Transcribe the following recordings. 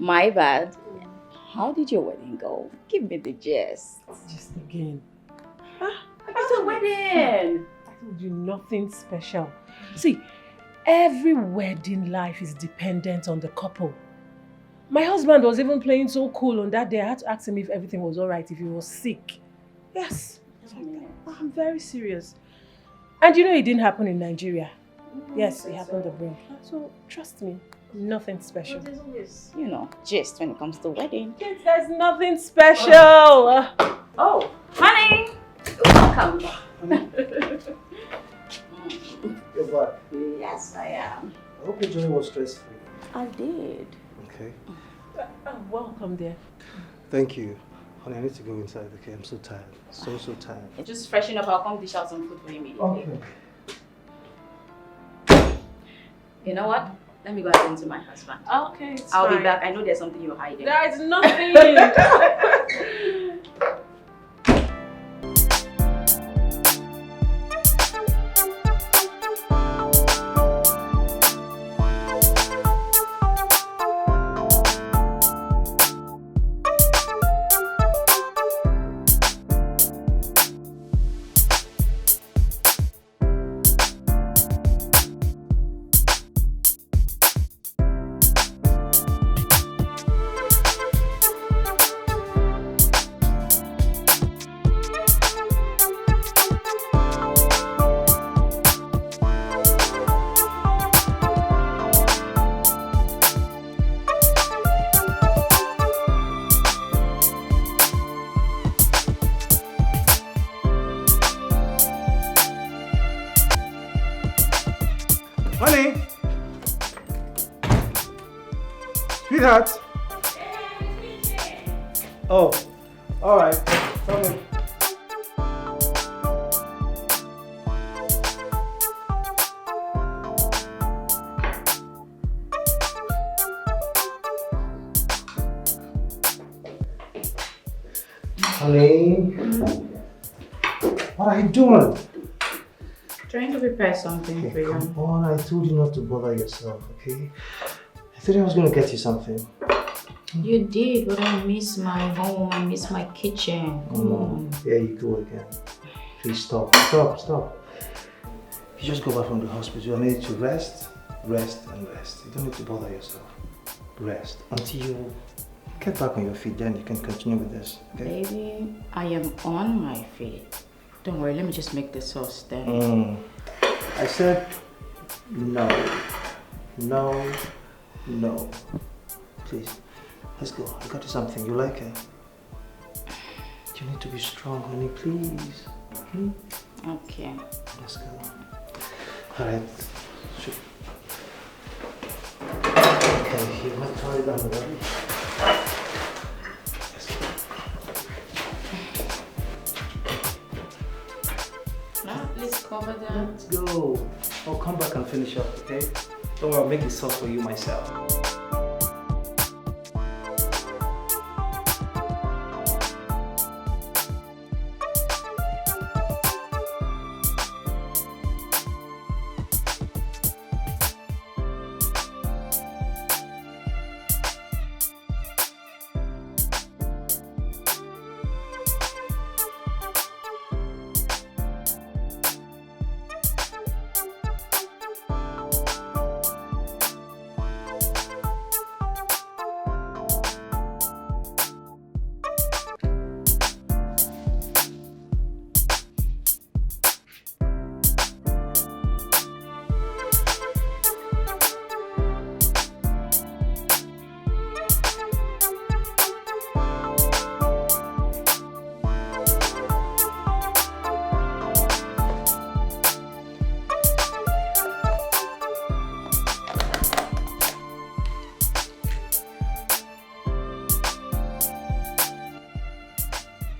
My bad. How did your wedding go? Give me the gist. Just again. About a wedding? I told you nothing special. See, every wedding life is dependent on the couple. My husband was even playing so cool on that day. I had to ask him if everything was alright, if he was sick. Yes. I'm very serious. And you know it didn't happen in Nigeria. Yes, it happened abroad. So trust me, nothing special. But there's always, you know, gist when it comes to wedding. Yes, there's nothing special. Oh, honey! Welcome. You're back. Yes, I am. I hope your journey was stress-free. I did. Okay. Welcome there. Thank you. Honey, I need to go inside, okay? I'm so tired. So tired. Just freshen up. I'll come dish out some food for you immediately. Okay. You know what? Let me go attend to my husband. Okay, I'll be back. I know there's something you're hiding. There is nothing. Honey! Sweetheart! Oh, alright. Come in. Honey? What are you doing? Trying to prepare something for you. Come on, I told you not to bother yourself, okay? I thought I was going to get you something. You did, but I miss my home. I miss my kitchen. Come on. There you go again. Please stop. You just go back from the hospital. I need you to rest. You don't need to bother yourself. Rest until you get back on your feet, then you can continue with this, okay? Baby, I am on my feet. Don't worry, let me just make the sauce then. I said no. Please, let's go. I got you something. You like it? You need to be strong, honey, please. Okay. Let's go. Alright. Okay, you might try it down, right? Let's cover that. Let's go. I'll come back and finish up, okay? Don't worry, I'll make the sauce for you myself.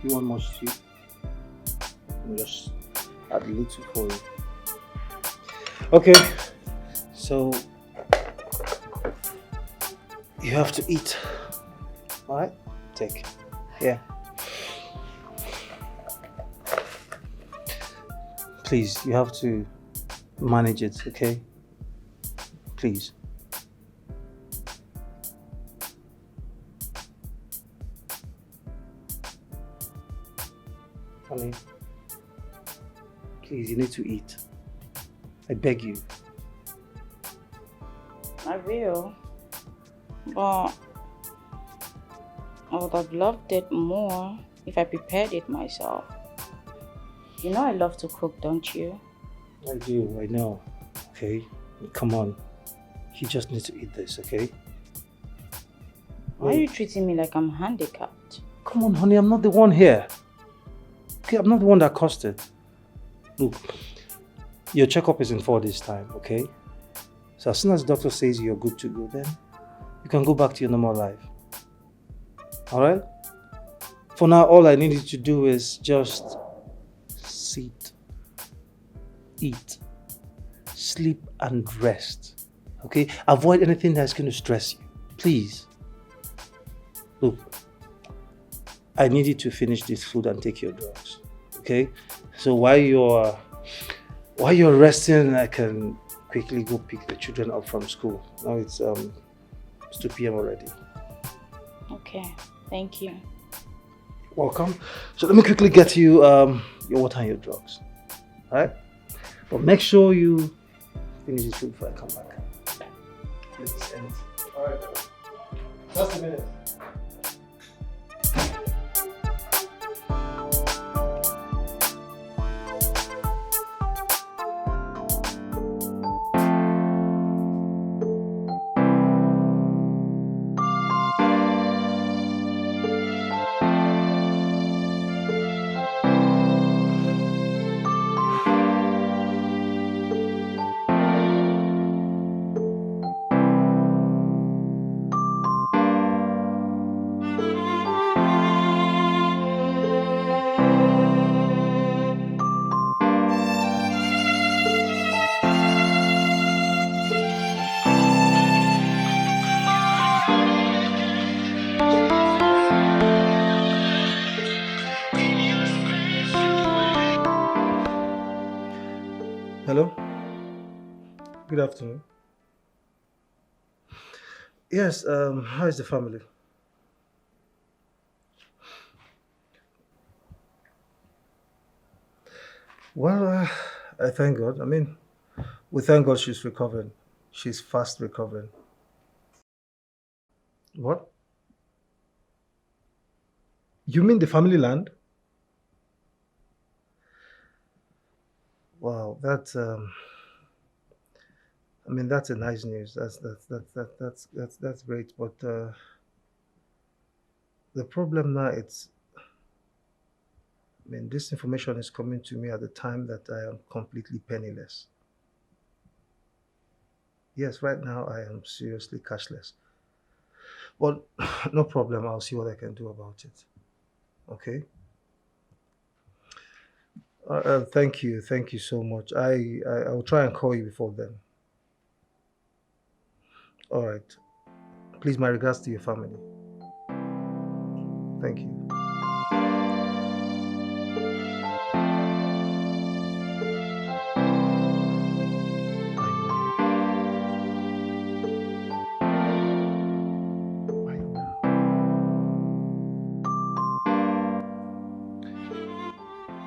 You want more stew? I'll just add a little for you. Okay, so you have to eat. Alright? Take. Yeah. Please, you have to manage it, okay? Please. Honey, please, you need to eat. I beg you. I will. But I would have loved it more if I prepared it myself. You know I love to cook, don't you? I do, I know. Okay? Come on. You just need to eat this, okay? Why are you treating me like I'm handicapped? Come on, honey, I'm not the one here. Okay, I'm not the one that caused it. Look, your checkup is in 4 days' time, okay? So as soon as the doctor says you're good to go, then you can go back to your normal life. Alright? For now, all I need you to do is just sit, eat, sleep, and rest. Okay? Avoid anything that's going to stress you. Please. Look, I need you to finish this food and take your drugs. Okay? So while you're resting, I can quickly go pick the children up from school. Now it's 2 p.m. already. Okay, thank you. Welcome. So let me quickly get you your water and your drugs. Alright? But make sure you finish this food before I come back. Let's end. Alright. Just a minute. Hello? Good afternoon. Yes, how is the family? Well, I thank God. I mean, we thank God she's recovering. She's fast recovering. What? You mean the family land? Wow, that's I mean that's a nice news. That's great. But the problem now I mean this information is coming to me at the time that I am completely penniless. Yes, right now I am seriously cashless. Well, no problem. I'll see what I can do about it. Okay. Thank you so much. I will try and call you before then. All right. Please, my regards to your family. Thank you.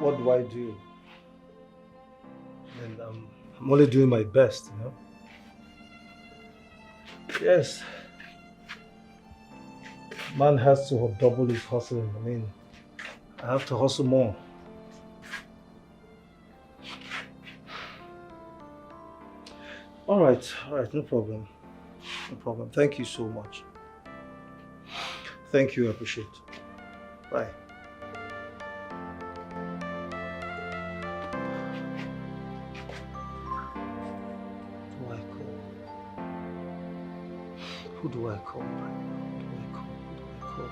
What do I do? And I'm only doing my best, you know. Yes. Man has to double his hustling. I mean, I have to hustle more. All right, no problem. No problem. Thank you so much. Thank you, I appreciate it. Bye. Who do I call right now? Who do I call?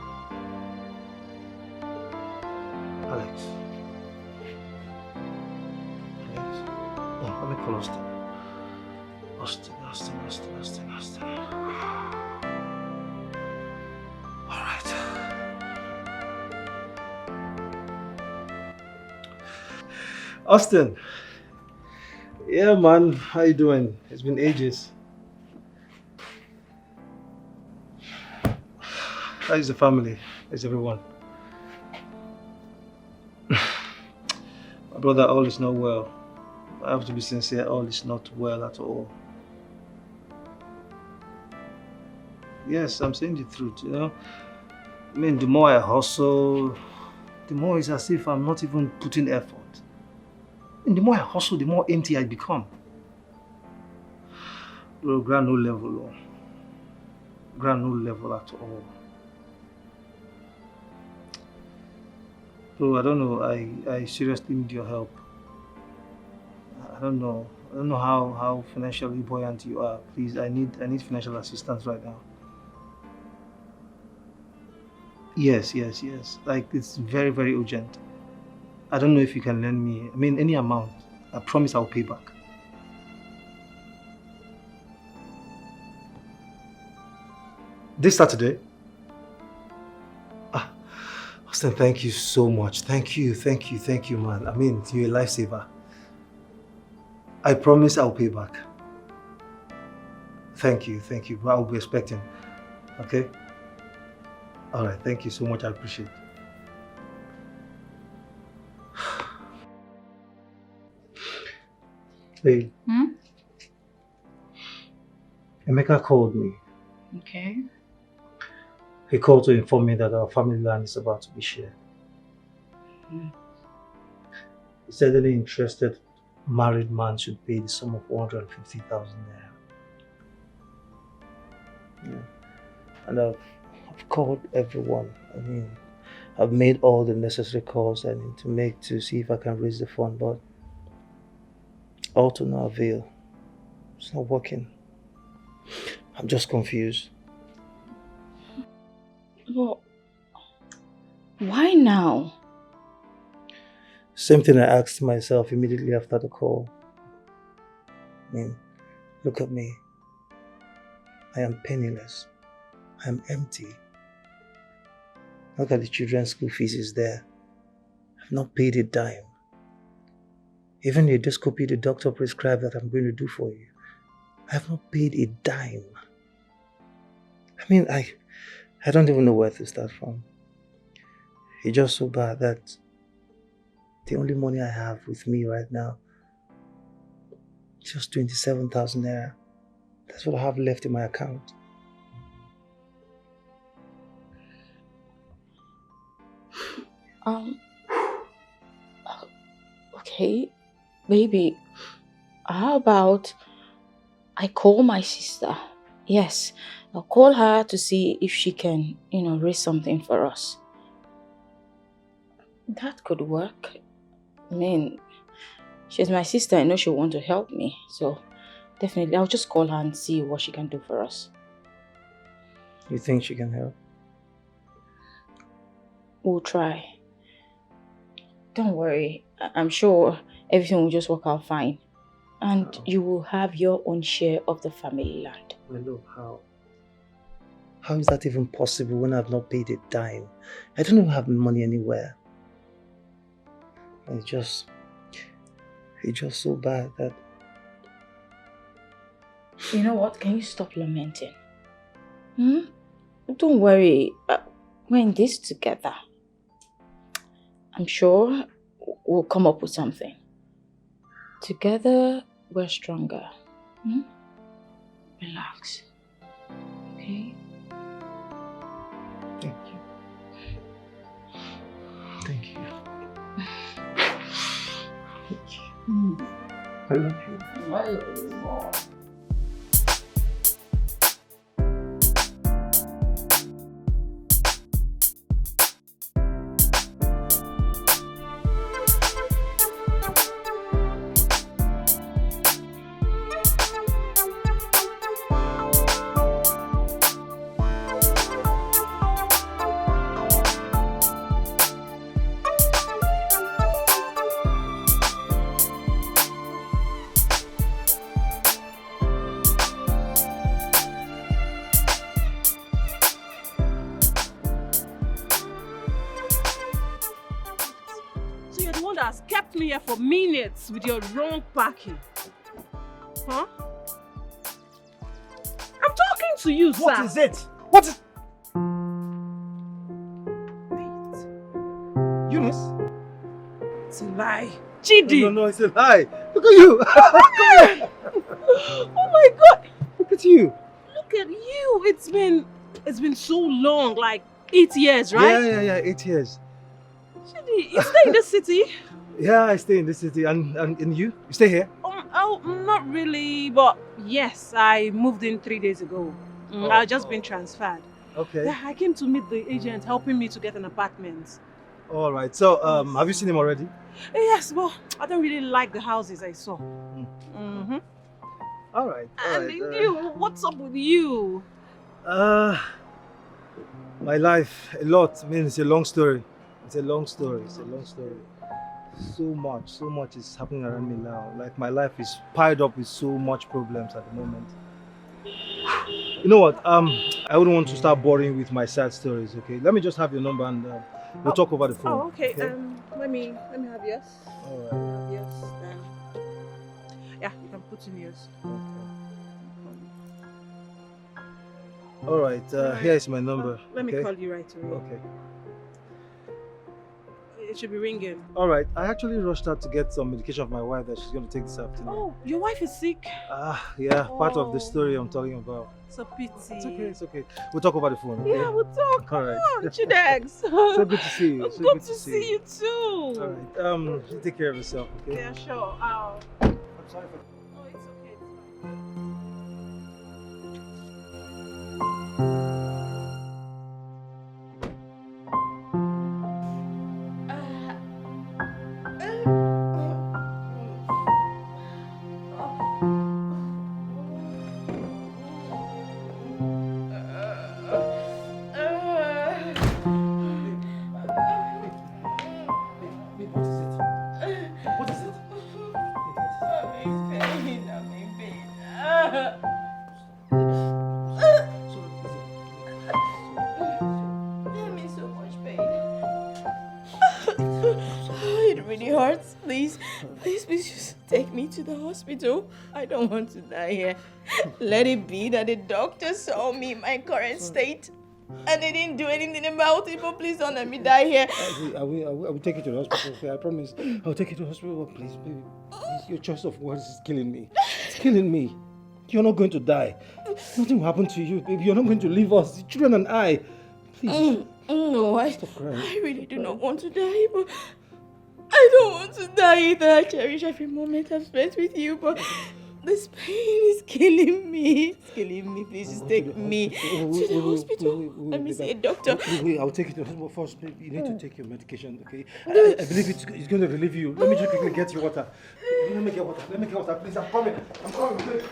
Alex. Oh, let me call Austin. Austin. All right. Austin. Yeah, man. How you doing? It's been ages. How is the family? How's everyone? Brother, all is not well. I have to be sincere, all is not well at all. Yes, I'm saying the truth, you know. I mean, the more I hustle, the more it's as if I'm not even putting effort. And the more I hustle, the more empty I become. Bro, grand no level, grand no level at all. Bro, I don't know, I seriously need your help. I don't know how financially buoyant you are. Please, I need financial assistance right now. Yes. Like, it's very, very urgent. I don't know if you can lend me, I mean, any amount. I promise I'll pay back. This Saturday? Ah, Austin, thank you so much. Thank you, man. I mean, you're a lifesaver. I promise I'll pay back. Thank you. I'll be expecting. Okay? Alright, thank you so much. I appreciate it. Hey. Emeka called me. Okay. He called to inform me that our family land is about to be shared. He said any interested married man should pay the sum of 150,000 naira. Yeah. And I've called everyone. I mean, I've made all the necessary calls I need to make to see if I can raise the fund, but all to no avail. It's not working. I'm just confused. Well, why now? Same thing I asked myself immediately after the call. I mean, look at me. I am penniless. I am empty. Look at the children's school fees is there. I've not paid a dime. Even the endoscopy the doctor prescribed that I'm going to do for you, I have not paid a dime. I mean, I don't even know where to start from. It's just so bad that the only money I have with me right now is just 27,000 naira. That's what I have left in my account. Okay, baby, how about I call my sister? Yes, I'll call her to see if she can, raise something for us. That could work. I mean, she's my sister. I know she'll want to help me. So, definitely, I'll just call her and see what she can do for us. You think she can help? We'll try. Don't worry. I'm sure everything will just work out fine. And you will have your own share of the family land. My love, how? How is that even possible when I've not paid a dime? I don't even have money anywhere. It's just so bad that... You know what? Can you stop lamenting? Don't worry. We're in this together. I'm sure we'll come up with something. Together, we're stronger. Relax. Okay? Thank you. Thank you. I love you. I love you more. For minutes with your wrong packing. Huh? I'm talking to you, sir. What is it? What is... Wait. Eunice? It's a lie. Chidi! No, I said hi. Look at you. Oh my God! Look at you. Look at you! It's been so long, like 8 years, right? Yeah. 8 years. Chidi, you stay in the city? Yeah, I stay in this city. And you? You stay here? Not really, but yes, I moved in 3 days ago. I've just been transferred. Okay. Yeah, I came to meet the agent helping me to get an apartment. All right. So, have you seen him already? Yes, but I don't really like the houses I saw. All right. And you, what's up with you? My life, a lot. I mean, it's a long story. So much is happening around me now. Like, my life is piled up with so much problems at the moment. You know what? I wouldn't want to start boring with my sad stories. Okay, let me just have your number and we'll talk over the phone. Oh, okay. Let me have yours. All right. Have yours then. Yeah, you can put in yours. All right. Here is my number. Let me call you right away. Okay. It should be ringing. All right. I actually rushed out to get some medication for my wife that she's going to take this afternoon. Oh, your wife is sick? Yeah. Part of the story I'm talking about. It's a pity. It's okay. We'll talk over the phone. Okay? Yeah, we'll talk. All right. Come on, Chidex. So good to see you. Good to see you too. All right. You take care of yourself, okay? Yeah, sure. I'm sorry for... Oh, it's okay. It's fine. Please just take me to the hospital. I don't want to die here. Let it be that the doctor saw me in my current state and they didn't do anything about it, but please don't let me die here. I will take you to the hospital, okay? I promise. I'll take you to the hospital. Oh, please, baby. Please, your choice of words is killing me. It's killing me. You're not going to die. Nothing will happen to you, baby. You're not going to leave us, the children and I. Please. No, Stop crying. I really do not want to die, but I don't want to die either. I cherish every moment I've spent with you, but this pain is killing me. It's killing me. Please just take me to the hospital. Let me see a doctor. Wait, I'll take you to the hospital first. Baby. You need to take your medication, okay? I believe it's going to relieve you. Let me just quickly get you water. Let me get water. Please, I'm coming. Please.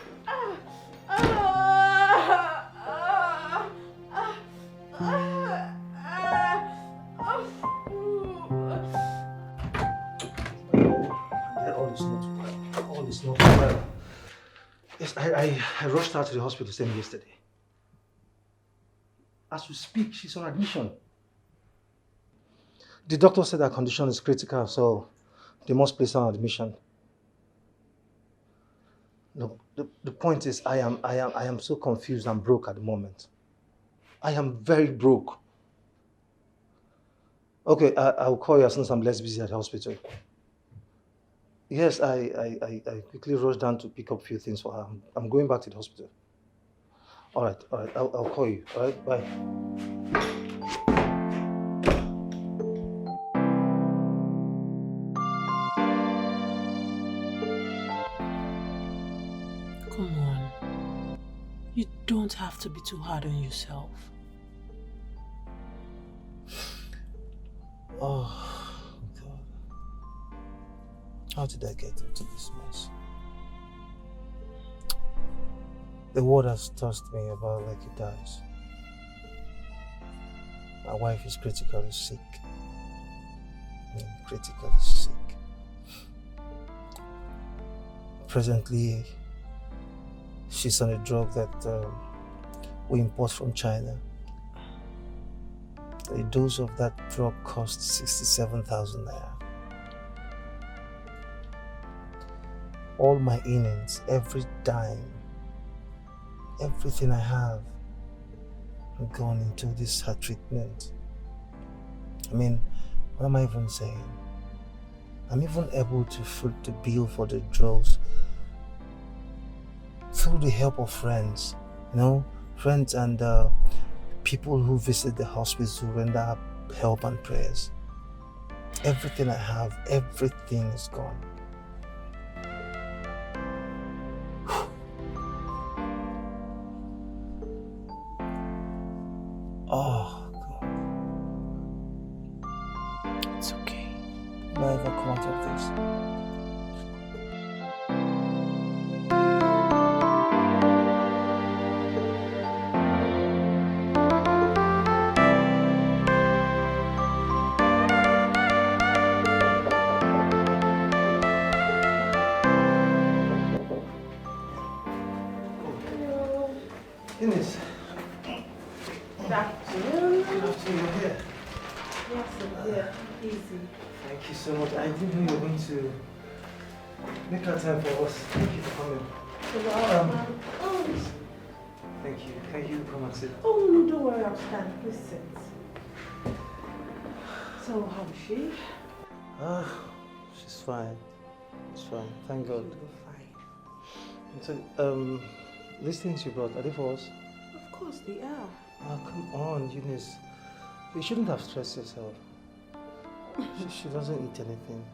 All is not well. Yes, I rushed her to the hospital same yesterday. As we speak, she's on admission. The doctor said her condition is critical, so they must place her on admission. Look, the point is, I am so confused and broke at the moment. I am very broke. Okay, I'll call you as soon as I'm less busy at the hospital. Yes, I quickly rushed down to pick up a few things for her. I'm going back to the hospital. All right, I'll call you. All right, bye. Come on. You don't have to be too hard on yourself. Oh, God. How did I get into this mess? The world has tossed me about like it does. My wife is critically sick. Critically sick. Presently, she's on a drug that we import from China. A dose of that drug costs 67,000 naira. All my innings, every dime, everything I have gone into this her treatment. I mean, what am I even saying? I'm even able to foot the bill for the drugs through the help of friends, friends and people who visit the hospital to render help and prayers. Everything I have, everything is gone. Oh, God. It's okay. Will I ever come out of this? Ines. Good afternoon. Good afternoon, you're here. Yes, I'm here. Easy. Thank you so much. I didn't know you were going to make that time for us. Thank you for coming. Thank you. Can you come and sit? Oh, no, don't worry, I'll stand. Please sit. So, how is she? She's fine. She's fine. Thank God. She'll be fine. So, these things you brought, are they for us? Of course they are. Oh, come on, Eunice. You shouldn't have stressed yourself. She doesn't eat anything.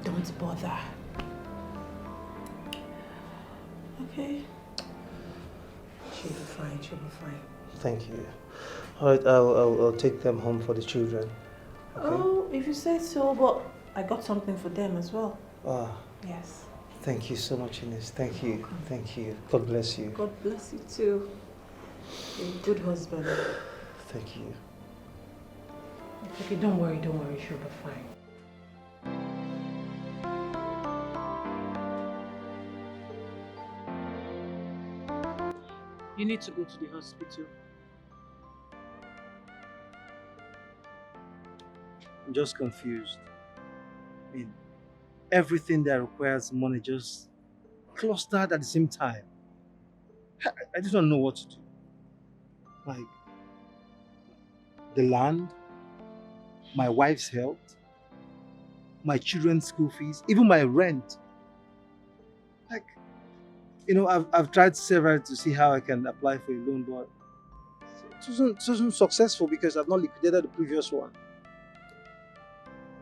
Don't bother. Okay. She'll be fine, she'll be fine. Thank you. Alright, I'll take them home for the children. Okay? Oh, if you say so, but I got something for them as well. Ah, Yes. thank you so much, Ines. Thank you. Thank you. God bless you. God bless you too. You're a good husband. Thank you. Okay, don't worry, she'll be fine. You need to go to the hospital. I'm just confused. I mean, everything that requires money just clustered at the same time. I just don't know what to do. Like, the land, my wife's health, my children's school fees, even my rent. Like, I've tried several to see how I can apply for a loan, but it wasn't successful because I've not liquidated the previous one.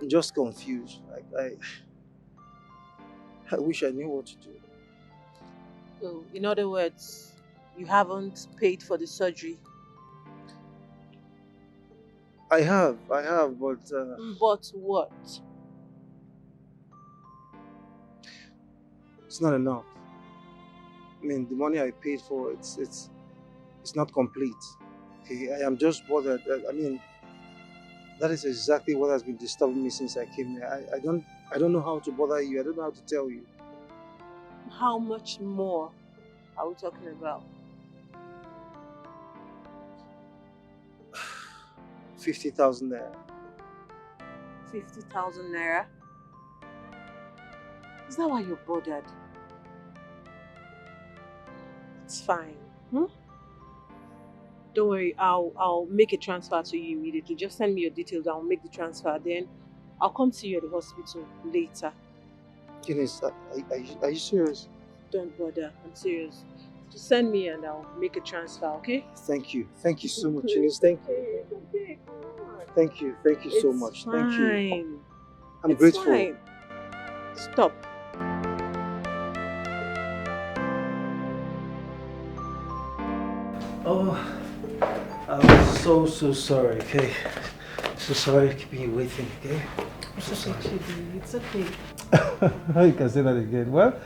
I'm just confused. Like, I wish I knew what to do. So, in other words, you haven't paid for the surgery. I have, but But what? it's not enough. I mean, the money I paid for, it's not complete. Okay, I am just bothered. I mean, that is exactly what has been disturbing me since I came here. I don't know how to bother you. I don't know how to tell you. How much more are we talking about? 50,000 naira. 50,000 naira? Is that why you're bothered? It's fine. Don't worry, I'll make a transfer to you immediately. Just send me your details, I'll make the transfer. Then I'll come to you at the hospital later. Ines, are you serious? Don't bother, I'm serious. Just send me and I'll make a transfer, okay? Thank you so much, Ines. Thank you. Okay, come on. Thank you so much. Thank you. Fine. I'm It's grateful. Fine. Stop. Oh, I'm so sorry, okay? So sorry keeping you waiting, okay? It's okay, Chibi. It's okay. You can say that again. Well,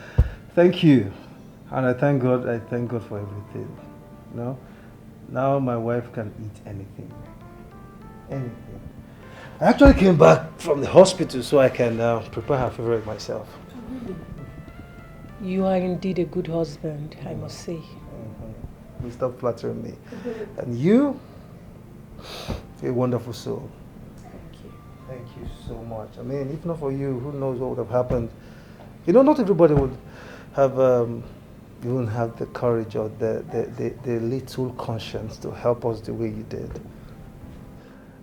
thank you. And I thank God for everything. Now my wife can eat anything. Anything. I actually came back from the hospital so I can prepare her favorite myself. You are indeed a good husband, I must say. Stop flattering me. And you're a wonderful soul. Thank you. Thank you so much. I mean, if not for you, who knows what would have happened? Not everybody would have even have the courage or the little conscience to help us the way you did.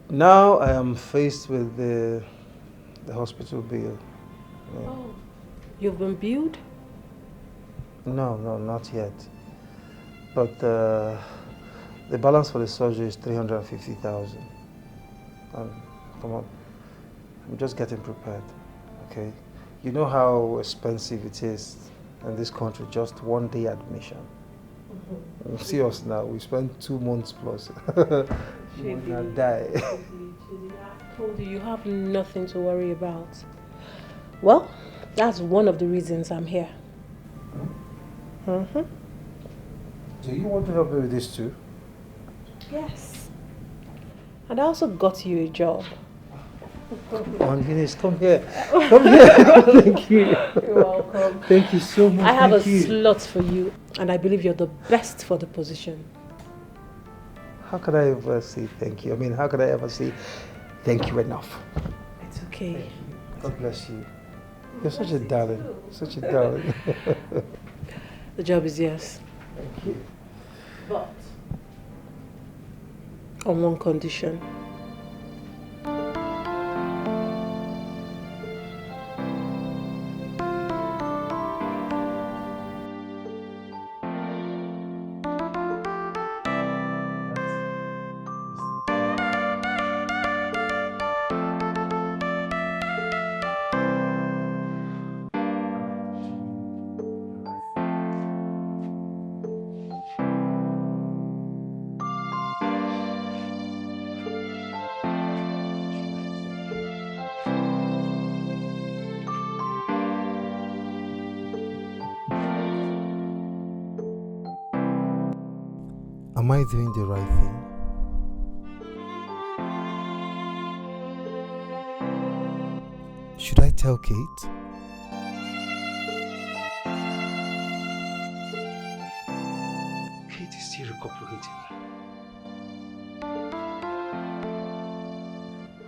Now I am faced with the the hospital bill. Yeah. Oh, you've been billed? No, not yet. But the balance for the surgery is 350,000. Come on, I'm just getting prepared, okay? You know how expensive it is in this country, just 1 day admission. See us now, we spent 2 months plus. You will not die. I told you, you have nothing to worry about. Well, that's one of the reasons I'm here. Do you want to help me with this too? Yes. And I also got you a job. Come on, Venus, come here. Come here. Thank you. You're welcome. Thank you so much. I have Thank a you. slot for you, and I believe you're the best for the position. How could I ever say thank you? I mean, how could I ever say thank you enough? It's okay. God bless you. You're such a darling. Such a darling. The job is yours. Thank you. But on one condition. Am I doing the right thing? Should I tell Kate? Kate is still recuperating.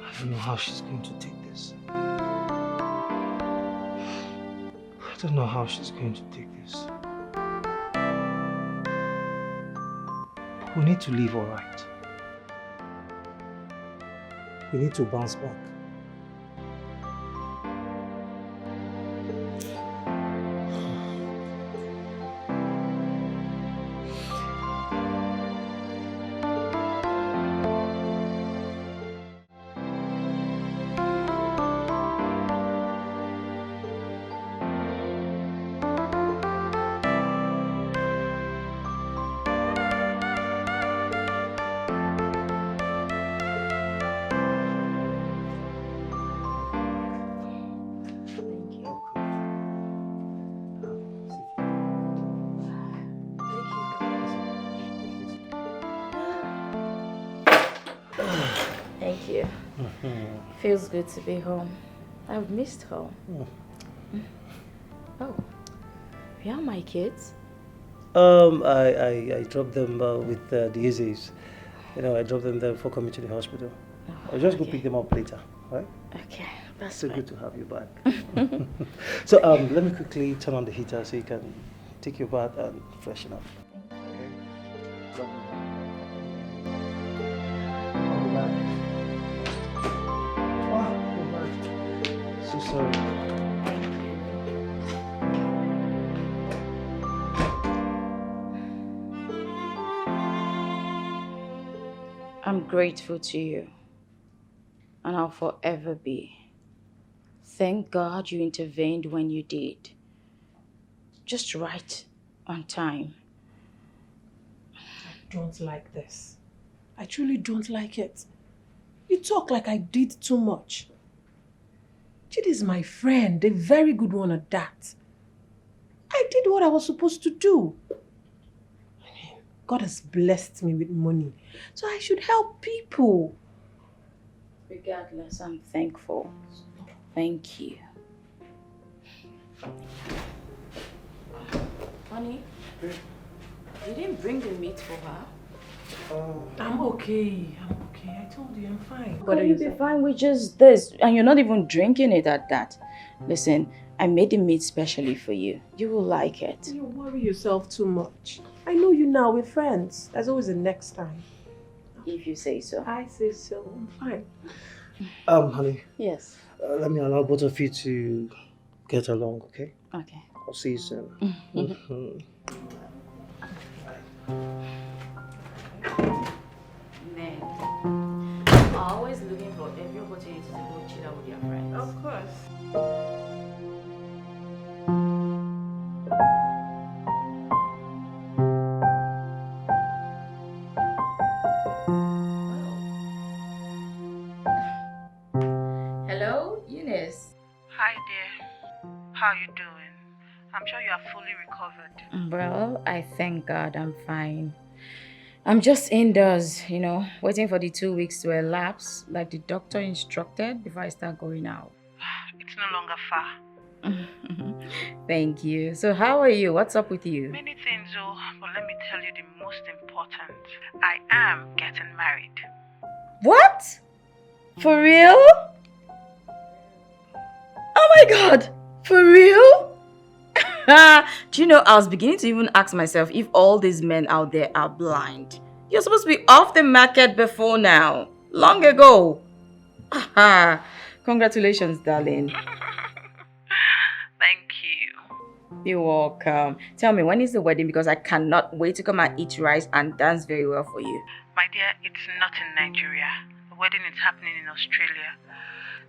I don't know how she's going to take this. I don't know how she's going to take this. We need to live all right. We need to bounce back. Thank you. Feels good to be home. I've missed home. Oh, where are my kids? I dropped them with the Uzis. You know, I dropped them there before coming to the hospital. Oh, I'll just go okay. pick them up later, right? Okay, that's So fine. good to have you back. So let me quickly turn on the heater so you can take your bath and freshen up. So sorry. I'm grateful to you, and I'll forever be. Thank God you intervened when you did. Just right on time. I don't like this. I truly don't like it. You talk like I did too much. Chidi is my friend, a very good one at that. I did what I was supposed to do. I mean, God has blessed me with money, so I should help people. Regardless, I'm thankful. Thank you. Honey, you didn't bring the meat for her? I'm okay. I told you I'm fine. But you'll be fine with just this, and you're not even drinking it at that. Listen, I made the meat specially for you. You will like it. You worry yourself too much. I know you now, we're friends. There's always a next time. If you say so. I say so. I'm fine. Honey. Yes. Let me allow both of you to get along, okay? Okay. I'll see you soon. Mhm. Man, always looking for every opportunity to go chill out with your friends. Of course. Hello, Eunice. Hi there. How you doing? I'm sure you are fully recovered. Well, I thank God I'm fine. I'm just indoors, waiting for the 2 weeks to elapse, like the doctor instructed, before I start going out. It's no longer far. Thank you. So, how are you? What's up with you? Many things, oh, but let me tell you the most important. I am getting married. What? For real? Oh my God! For real? Do you know, I was beginning to even ask myself if all these men out there are blind. You're supposed to be off the market before now. Long ago. Congratulations, darling. Thank you. You're welcome. Tell me, when is the wedding? Because I cannot wait to come and eat rice and dance very well for you. My dear, it's not in Nigeria. The wedding is happening in Australia.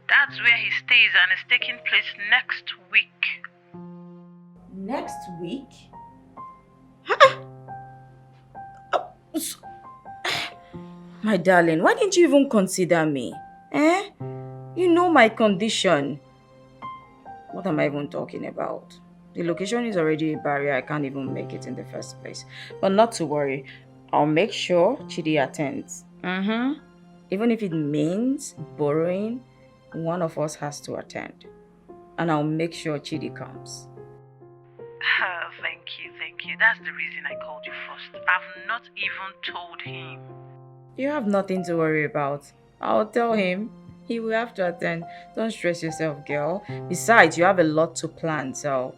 That's where he stays and it's taking place next week. Next week? My darling, why didn't you even consider me? Eh? You know my condition. What am I even talking about? The location is already a barrier. I can't even make it in the first place. But not to worry. I'll make sure Chidi attends. Even if it means borrowing, one of us has to attend. And I'll make sure Chidi comes. Thank you. That's the reason I called you first. I've not even told him. You have nothing to worry about. I'll tell him. He will have to attend. Don't stress yourself, girl. Besides, you have a lot to plan, so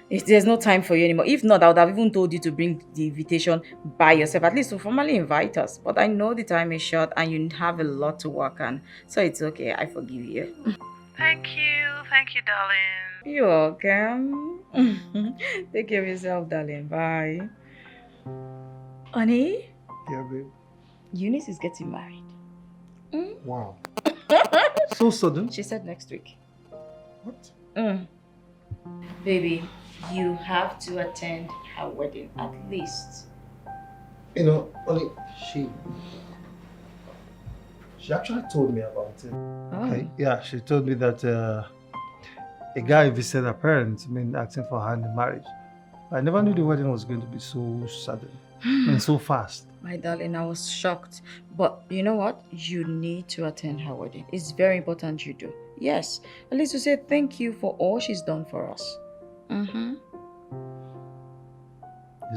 if there's no time for you anymore. If not, I would have even told you to bring the invitation by yourself, at least to formally invite us. But I know the time is short and you have a lot to work on, so it's okay. I forgive you. Thank you, darling. You're welcome. Take care of yourself, darling. Bye. Honey, Yeah, babe. Eunice is getting married. Wow. So sudden. She said next week. What? Baby, you have to attend her wedding at least. You know, only she actually told me about it. Okay. Yeah, she told me that a guy visited her parents, asking for her hand in marriage. I never knew the wedding was going to be so sudden and so fast. My darling, I was shocked. But you know what? You need to attend her wedding. It's very important you do. Yes, at least to say thank you for all she's done for us. Is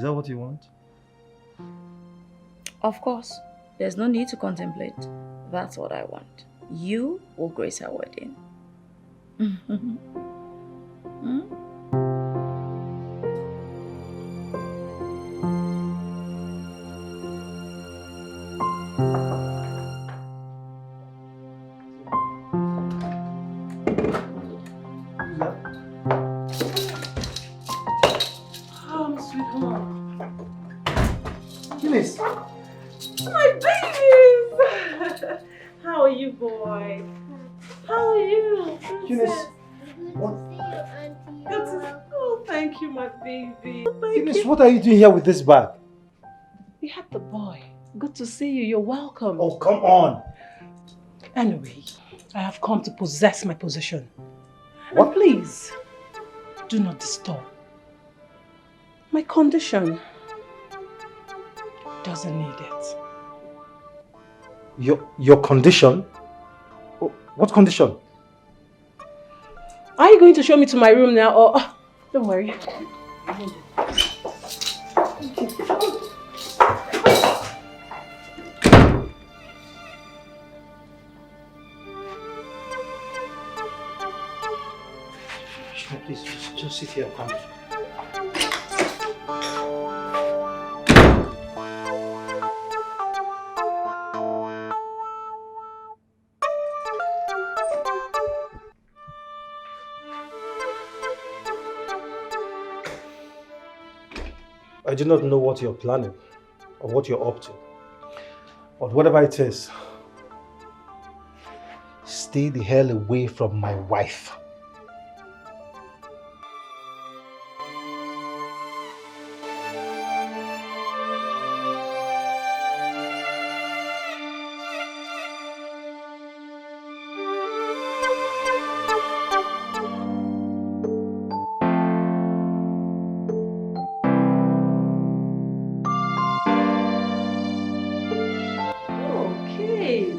that what you want? Of course. There's no need to contemplate. That's what I want. You will grace her wedding. Eunice! My babies! How are you, boy? How are you? Eunice! What? Good to Oh, thank you, my baby. Thank Eunice, you. what are you doing here with this bag? We had the boy. Good to see you. You're welcome. Oh, come on! Anyway, I have come to possess my position. What? And please, do not disturb. My condition doesn't need it. Your condition? Oh, what condition? Are you going to show me to my room now or... Oh, don't worry. Please, just sit here and come. I do not know what you're planning or what you're up to. But whatever it is, stay the hell away from my wife. Okay.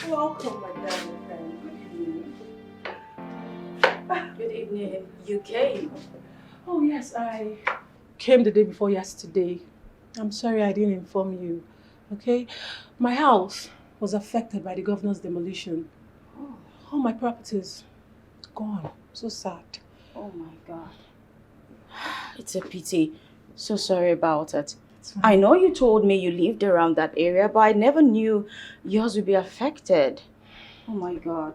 Welcome, my darling friend. Good evening. You came. Oh yes, I came the day before yesterday. I'm sorry I didn't inform you. Okay? My house was affected by the governor's demolition. All my properties gone. So sad. Oh my God. It's a pity. So sorry about it. It's I know you told me you lived around that area, but I never knew yours would be affected. Oh my God.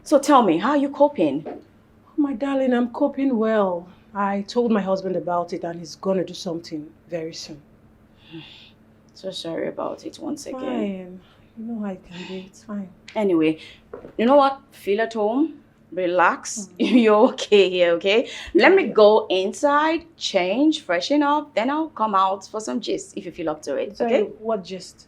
So tell me, how are you coping? Oh, my darling, I'm coping well. I told my husband about it and he's gonna do something very soon. So sorry about it once again. Fine. You know how it can be. It's fine. Anyway, you know what? Feel at home. Relax. You're okay here, okay? Let me go inside, change, freshen up, then I'll come out for some gist if you feel up to it, Sorry, okay? what gist?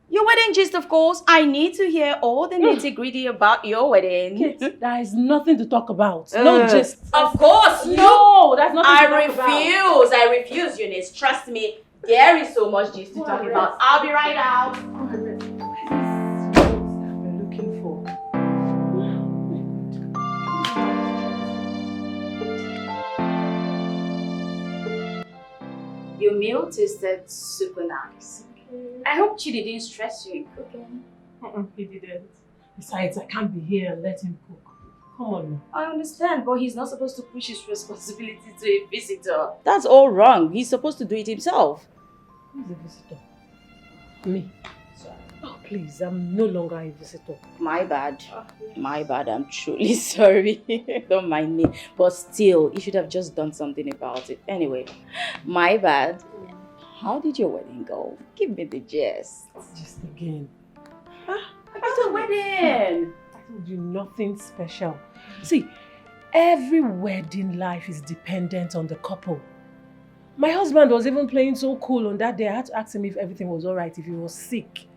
Your wedding gist, of course. I need to hear all the nitty-gritty about your wedding. Kate, there is nothing to talk about. No gist. Of course, No, that's nothing to talk about. I refuse, Eunice. Trust me, there is so much gist to talk about. I'll be right out. I've been looking for. Your meal tasted super nice. I hope she didn't stress you in cooking. He didn't. Besides, I can't be here and let him cook. Come on now. I understand, but he's not supposed to push his responsibility to a visitor. That's all wrong. He's supposed to do it himself. Who's the visitor? Me. Sorry. Oh, please, I'm no longer a visitor. My bad. My bad. I'm truly sorry. Don't mind me. But still, you should have just done something about it. Anyway, my bad. How did your wedding go? Give me the gist. Just again. About the wedding. I told you nothing special. See, every wedding life is dependent on the couple. My husband was even playing so cool on that day. I had to ask him if everything was alright, if he was sick.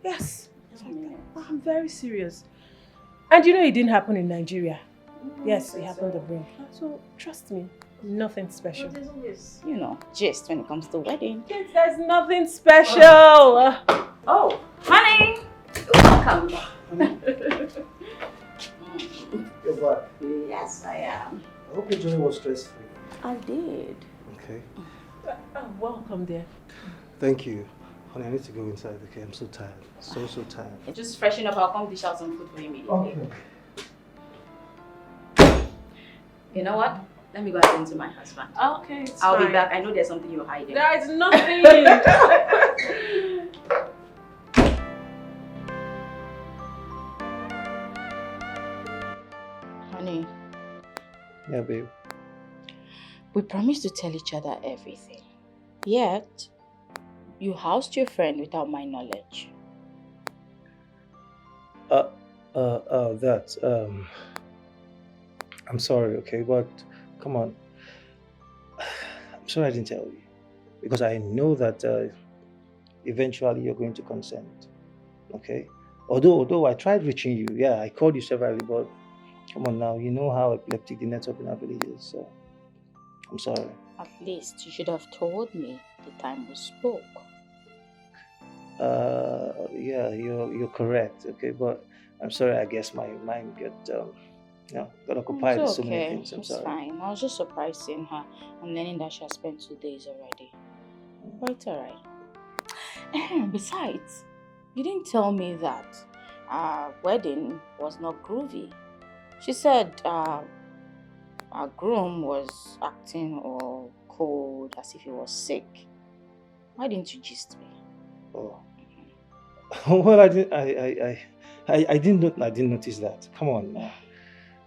Yes. I'm very serious. And you know it didn't happen in Nigeria. Yes, it happened abroad. So trust me, nothing special. There's always, gist when it comes to wedding. Yes, there's nothing special. Oh, honey! Welcome. You're back. Yes, I am. I hope your journey was stress-free. I did. Okay. Welcome there. Thank you. Honey, I need to go inside, okay? I'm so tired. So tired. Just freshen up. I'll come dish out some food for you immediately. Okay. You know what? Let me go attend to my husband. Okay, it's I'll fine. be back. I know there's something you're hiding. There is nothing. Honey, Yeah, babe. we promised to tell each other everything. Yet, you housed your friend without my knowledge. I'm sorry, okay, but come on. I'm sorry I didn't tell you. Because I know that eventually you're going to consent, okay? Although I tried reaching you, yeah, I called you severally, but come on now, you know how epileptic the network in our village is, so I'm sorry. At least you should have told me the time we spoke. Yeah, you're correct, okay, but I'm sorry, I guess my mind got occupied with It's so many okay. things. I'm It's sorry. fine. I was just surprised seeing her and learning that she has spent 2 days already. But it's alright. Besides, you didn't tell me that our wedding was not groovy. She said our groom was acting all cold as if he was sick. Why didn't you gist me? Oh. Well, I didn't notice that. Come on now.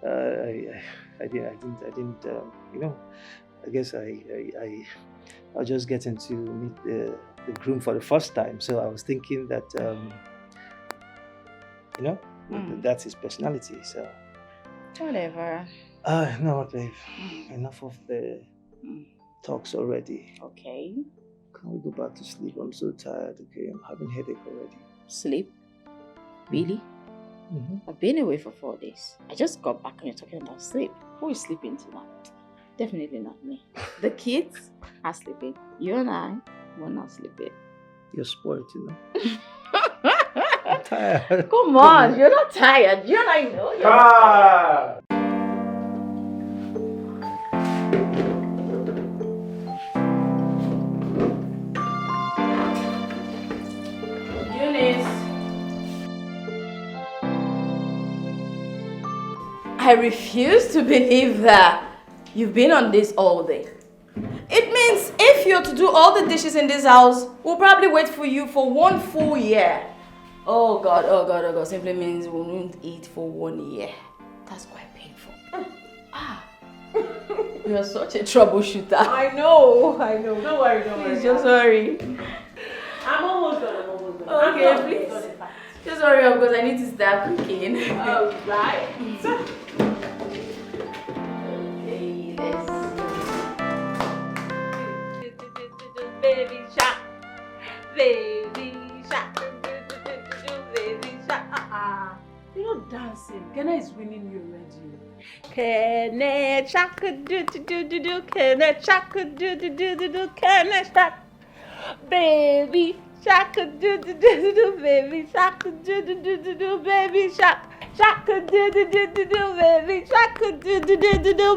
I didn't. I guess I was just getting to meet the groom for the first time. So I was thinking that, that's his personality. So, Whatever. no, babe. Enough of the Mm. talks already. Okay. Can we go back to sleep? I'm so tired, okay? I'm having headache already. Sleep? Really? I've been away for 4 days. I just got back and you're talking about sleep. Who is sleeping tonight? Definitely not me. The kids are sleeping. You and I were not sleeping. You're spoiled, I'm tired. Come on, you're not tired. You and I know you're not tired. Eunice. I refuse to believe that you've been on this all day. It means if you're to do all the dishes in this house, we'll probably wait for you for 1 full year. Oh God, oh God, oh God, simply means we won't eat for 1 year. That's quite painful. You're such a troubleshooter. I know. Don't worry. Please, just worry. I'm almost done. Okay, please. Just hurry up because I need to start cooking. Alright. Okay, let's Baby shark. Baby shark. You're not dancing. Kenna is winning you already. Kenna shark do. Kenna shark do. Kenna shark. Baby shark do. Baby shark do. Baby shark. Shark do. Baby shark do.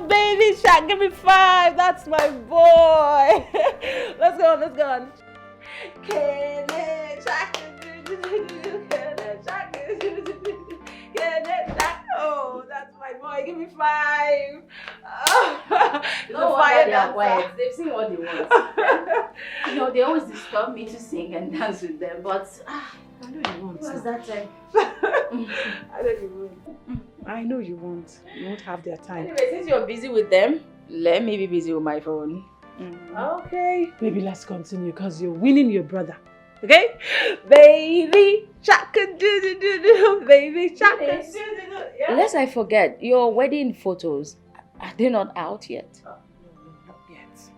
Baby shark. Give me 5. That's my boy. Let's go on. Kenna shark do. Kenna shark do. Oh, that's my boy. Give me 5. no wonder they are quiet. They've seen what they want. They always disturb me to sing and dance with them, but I know you won't. what's that time? I know you won't. You won't have their time. Anyway, since you're busy with them, let me be busy with my phone. Okay. Baby, let's continue because you're winning your brother. Okay? Baby shark do. Baby shark do. Yeah? Lest I forget, your wedding photos, are they not out yet? No, not yet.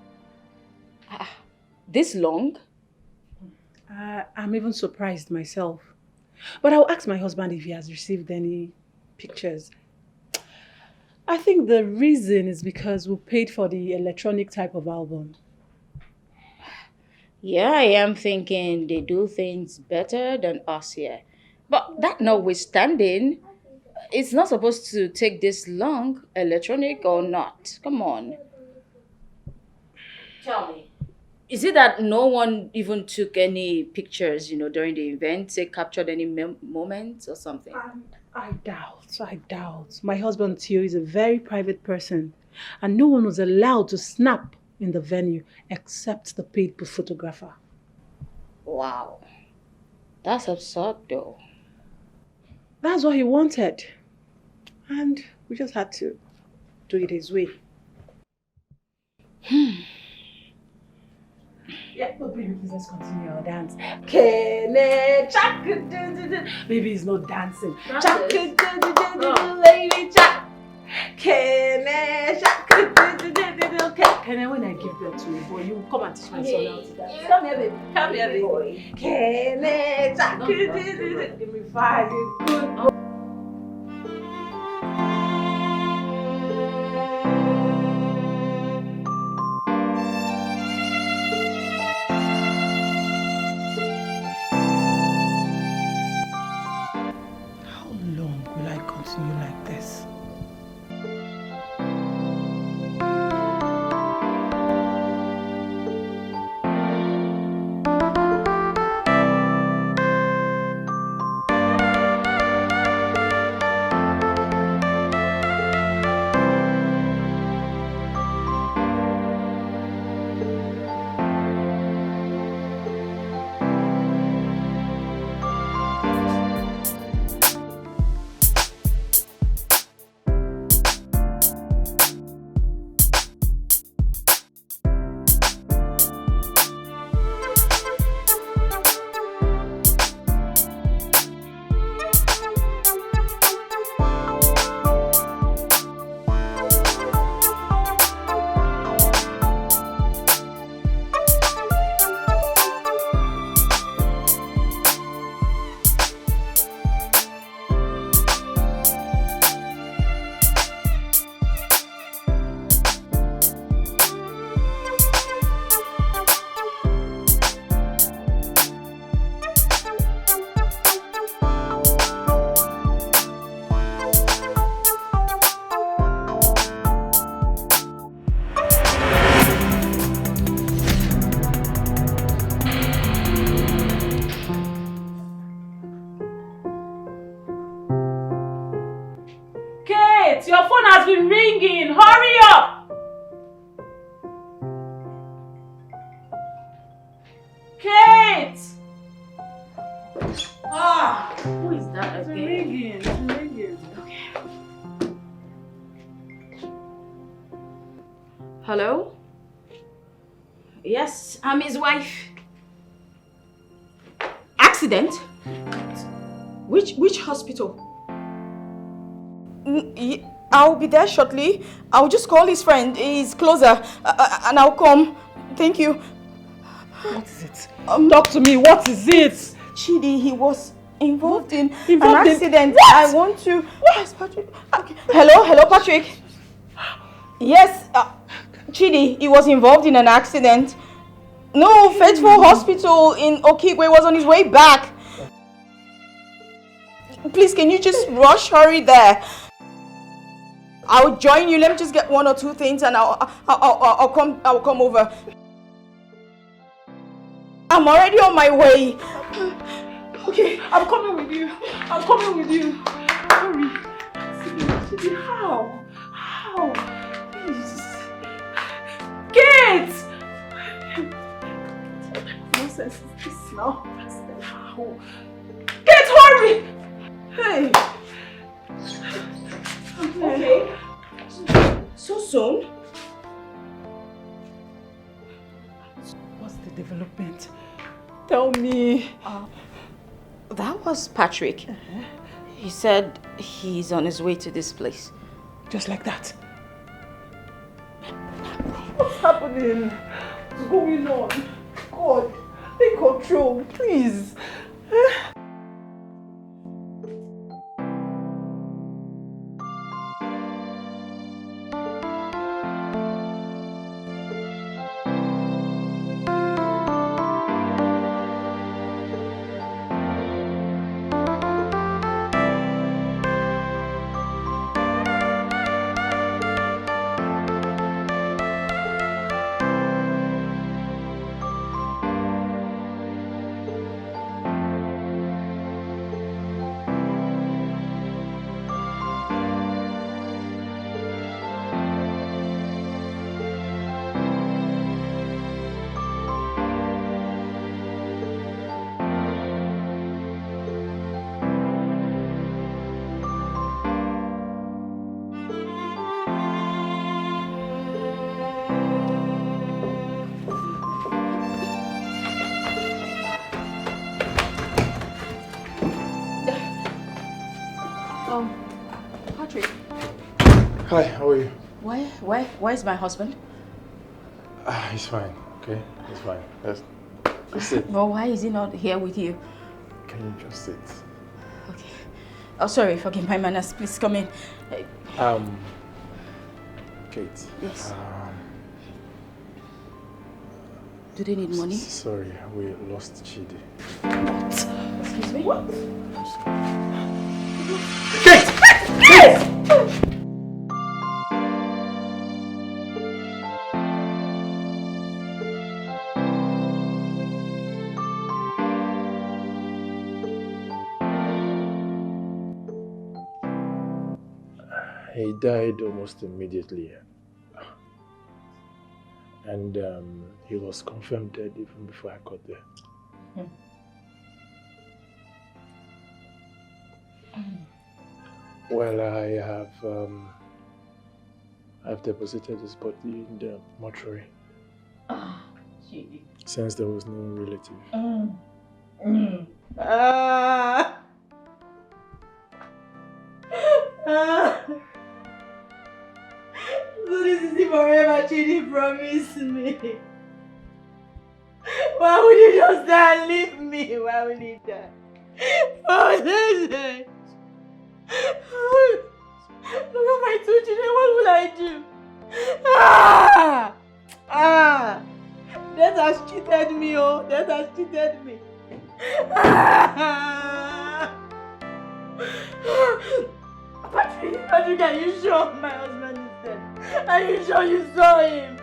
This long? I'm even surprised myself. But I'll ask my husband if he has received any pictures. I think the reason is because we paid for the electronic type of album. Yeah, I am thinking they do things better than us here. But that notwithstanding, it's not supposed to take this long, electronic or not. Come on. Tell me. Is it that no one even took any pictures, during the event, say captured any moments or something? I doubt. My husband, Theo, is a very private person. And no one was allowed to snap in the venue except the paid photographer. Wow. That's absurd though. That's what he wanted. And we just had to do it his way. Yeah, but baby, please let's continue our dance. Baby is not dancing. Baby chak. Can when I give birth to you, boy, you come and teach my son how to dance. Come here, baby. Come here, baby. Can give me 5. Good. How long will I continue like this? Kate, your phone has been ringing. Hurry up! Kate! Who is that It's again? ringing. It's ringing. Hello? Yes, I'm his wife. Accident? Which hospital? I'll be there shortly. I'll just call his friend. He's closer. And I'll come. Thank you. What is it? Talk to me. What is it? Chidi, he was involved in an Involved in- accident. What? I want to... Yes, Patrick. Okay. Hello, Patrick. Yes, Chidi, he was involved in an accident. No, Faithful Hospital in Okigwe was on his way back. Please, can you just hurry there? I'll join you. Let me just get one or two things and I'll come over. I'm already on my way. Okay, I'm coming with you. Hurry. How? Please. Kate! What nonsense is this now? How? Kate, hurry! Hey. Okay. So soon? What's the development? Tell me. That was Patrick. He said he's on his way to this place. Just like that. What's happening? What's going on? God, take control, please. Patrick, Hi, how are you? why is my husband? He's fine, okay? He's fine. Just sit. Well, why is he not here with you? Can you just sit? Okay. Oh, sorry, forgive my manners. Please come in. Kate. Yes. Do they need money? Sorry, we lost Chidi. Excuse me? What? He died almost immediately. And he was confirmed dead even before I got there. Well, I've deposited his body in the mortuary. Since there was no relative. So this is the forever Chidi promised me. Why would you just die and leave me? Why would he die? Why would he die? Look at my two children, what will I do? Death has cheated me, oh. Death has cheated me. Patrick, are you sure my husband is dead? Are you sure you saw him?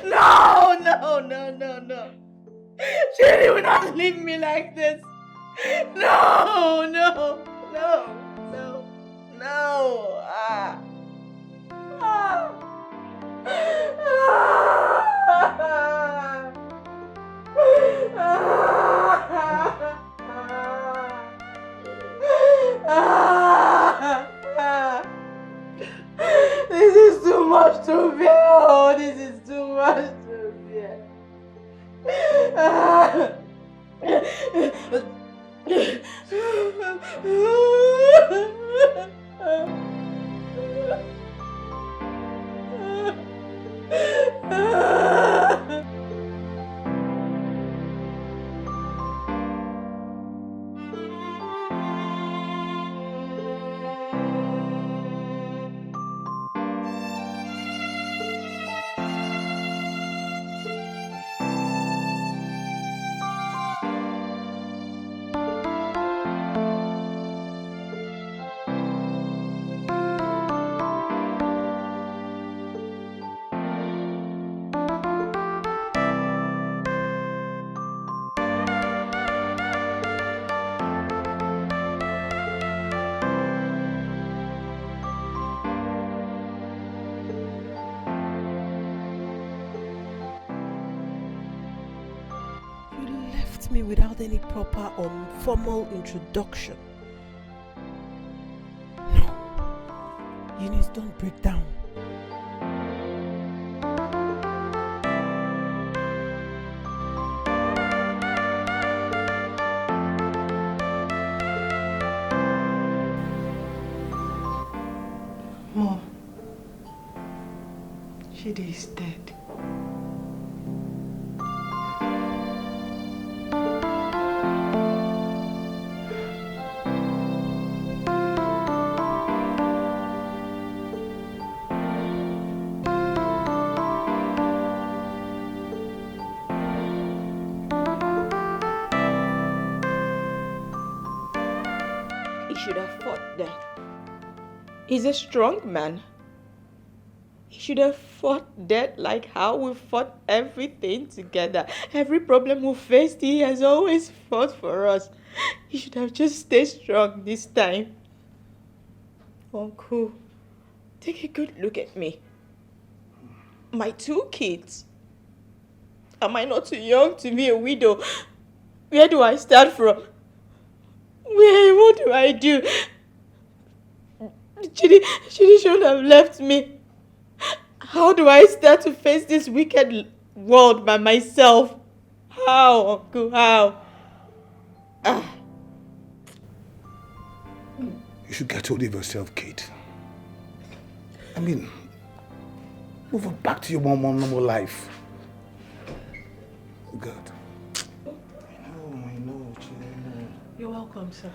No. Chidi will not leave me like this. No, no, no, no, no. Ah. Ah. This is too much to bear. Oh, this is too much to bear. You left me without any proper or formal introduction. No. Eunice, don't break down. Mom, Chidi is dead. He should have fought death. He's a strong man. He should have fought death like how we fought everything together. Every problem we faced, he has always fought for us. He should have just stayed strong this time. Uncle, take a good look at me. My 2 kids. Am I not too young to be a widow? Where do I start from? What do I do? Chidi shouldn't have left me. How do I start to face this wicked world by myself? How, Uncle? How? You should get hold of yourself, Kate. I mean, move back to your normal life. God. I know, Chidi. You're welcome, sir.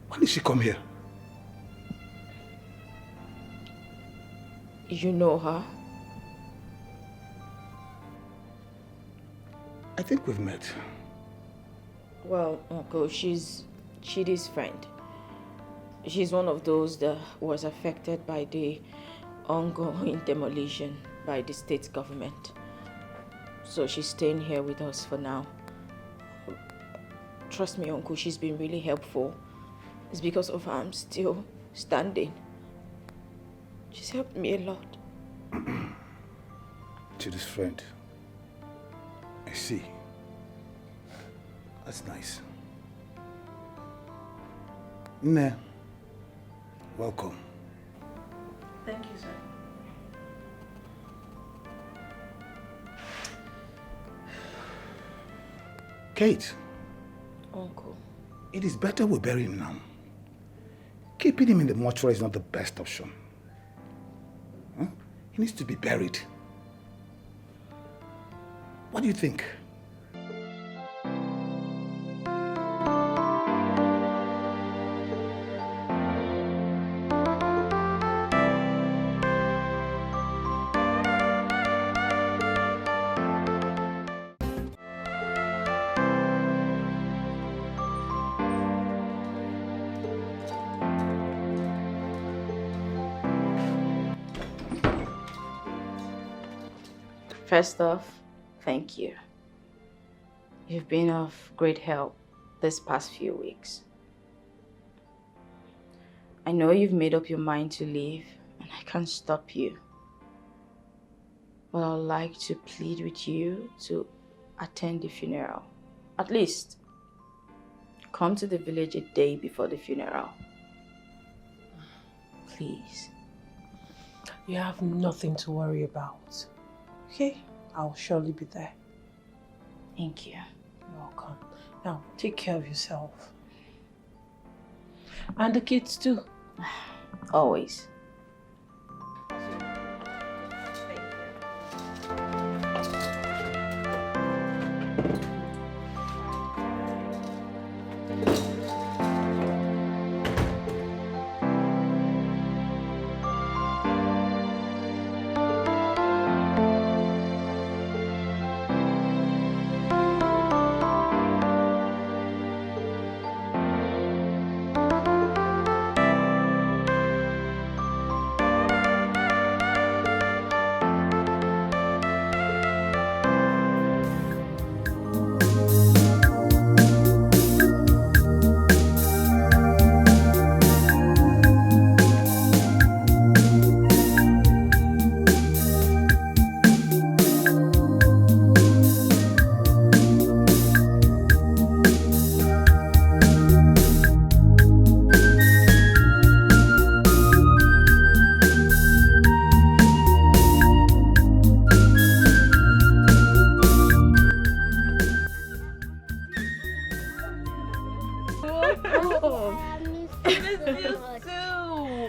When did she come here? You know her? I think we've met. Well, Uncle, she's Chidi's friend. She's one of those that was affected by the ongoing demolition by the state government. So she's staying here with us for now. Trust me, Uncle, she's been really helpful. It's because of her I'm still standing. She's helped me a lot. Chidi's friend. I see. That's nice. Nah. Welcome. Thank you, sir. Kate. Uncle. It is better we bury him now. Keeping him in the mortuary is not the best option. Huh? He needs to be buried. What do you think? First off, thank you. You've been of great help this past few weeks. I know you've made up your mind to leave, and I can't stop you. But I'd like to plead with you to attend the funeral. At least, come to the village a day before the funeral. Please. You have nothing to worry about. Okay? I'll surely be there. Thank you. You're welcome. Now, take care of yourself. And the kids too. Always.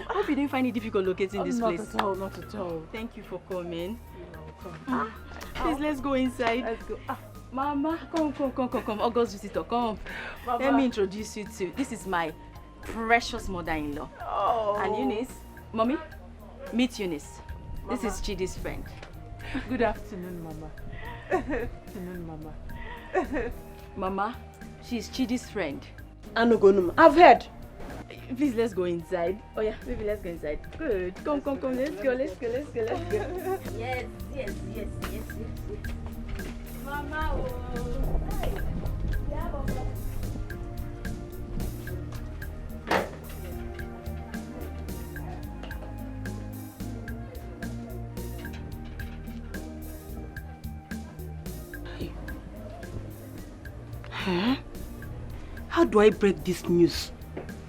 Hope you didn't find it difficult locating this place. Not at all, not at all. Thank you for coming. You're welcome. Please, let's go inside. Let's go. Mama, come. August visitor, come. Mama. Let me introduce you to, this is my precious mother-in-law. Oh. And Eunice, Mommy, meet Eunice. Mama. This is Chidi's friend. Good afternoon, Mama. Afternoon, Mama. Mama, she's Chidi's friend. I've heard. Please, let's go inside. Oh yeah, baby, let's go inside. Good. Come. Let's go. Yes. Mama, oh. Huh? How do I break this news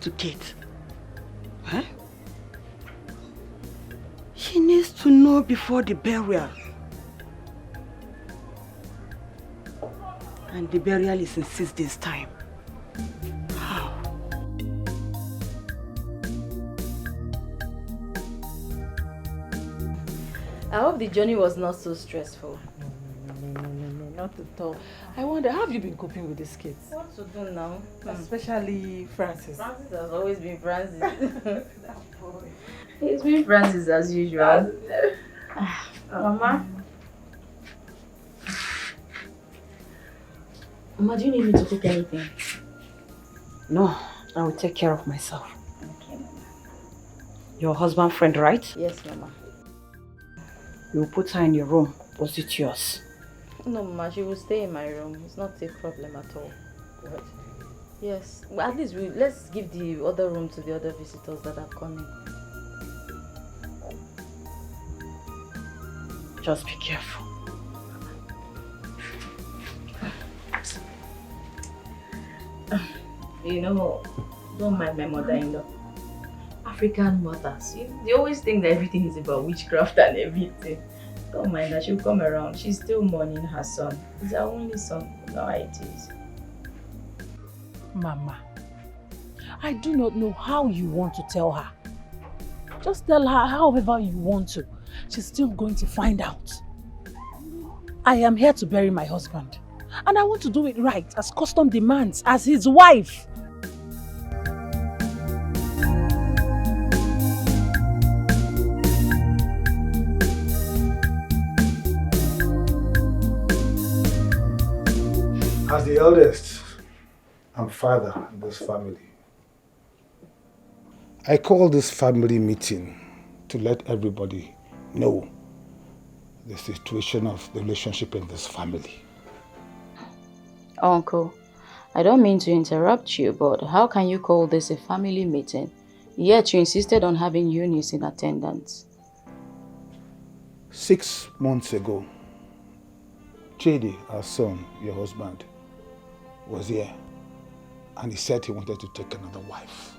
to Kate? Huh? She needs to know before the burial. And the burial is in 6 days' time. How? I hope the journey was not so stressful. No, not at all. I wonder, how have you been coping with these kids? What to do now? Especially Francis. Francis has always been Francis. He's been Francis as usual. Mama? Mama, do you need me to cook anything? No, I will take care of myself. Okay, Mama. Your husband friend, right? Yes, Mama. You will put her in your room. Was it yours? No, Mama, she will stay in my room. It's not a problem at all. What? Yes, well, at least let's give the other room to the other visitors that are coming. Just be careful. You know, don't mind my mother-in-law. African mothers, they always think that everything is about witchcraft and everything. Don't mind her, she'll come around. She's still mourning her son. He's our only son. You know how it is. Mama, I do not know how you want to tell her. Just tell her however you want to. She's still going to find out. I am here to bury my husband. And I want to do it right, as custom demands, as his wife. As the eldest and father in this family, I call this family meeting to let everybody know the situation of the relationship in this family. Uncle, I don't mean to interrupt you, but how can you call this a family meeting? Yet you insisted on having Eunice in attendance. 6 months ago, Chidi, our son, your husband, was here, and he said he wanted to take another wife.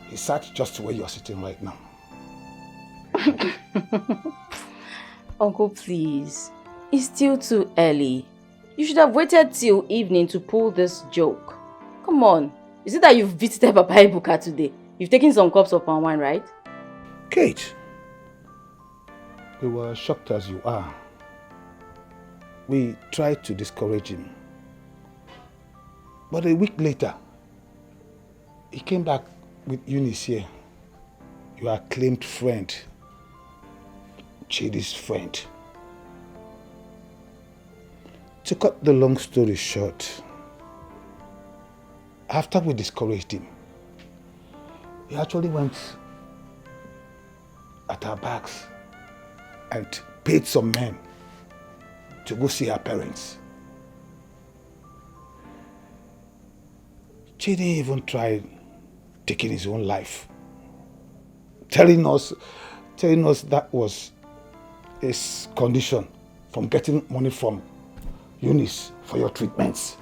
He sat just where you are sitting right now. Uncle, please. It's still too early. You should have waited till evening to pull this joke. Come on. Is it that you've visited Papa Ibuka today? You've taken some cups of palm wine, right? Kate, we were shocked as you are. We tried to discourage him. But a week later, he came back with Eunice here, your acclaimed friend, Chidi's friend. To cut the long story short, after we discouraged him, he actually went at our backs and paid some men to go see our parents. Chidi even tried taking his own life, telling us that was his condition from getting money from Eunice for your treatments.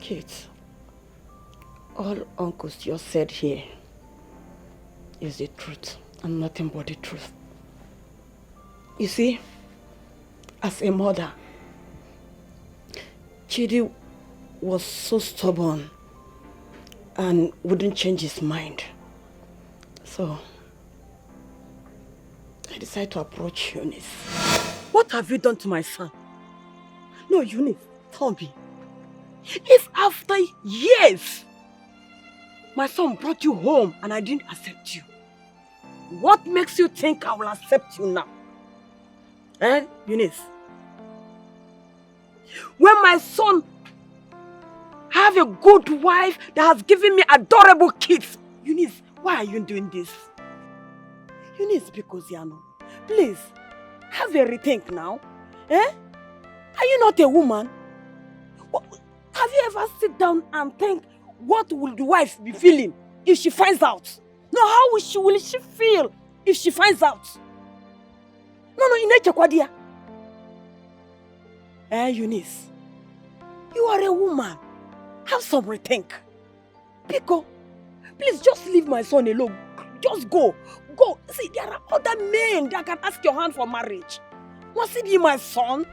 Kate, all uncles just said here is the truth and nothing but the truth. You see, as a mother, Chidi was so stubborn and wouldn't change his mind. So, I decided to approach Eunice. What have you done to my son? No, Eunice, tell me. If after years, my son brought you home and I didn't accept you, what makes you think I will accept you now? Eh, Eunice? When my son have a good wife that has given me adorable kids, Eunice, why are you doing this? Eunice, because please, have a rethink now. Eh? Are you not a woman? Have you ever sit down and think, what will the wife be feeling if she finds out? No, how will she feel if she finds out? No, Inechekwadia. Eunice, you are a woman. Have some rethink. Pico, please just leave my son alone. Just go. Go. See, there are other men that can ask your hand for marriage. Must it be my son?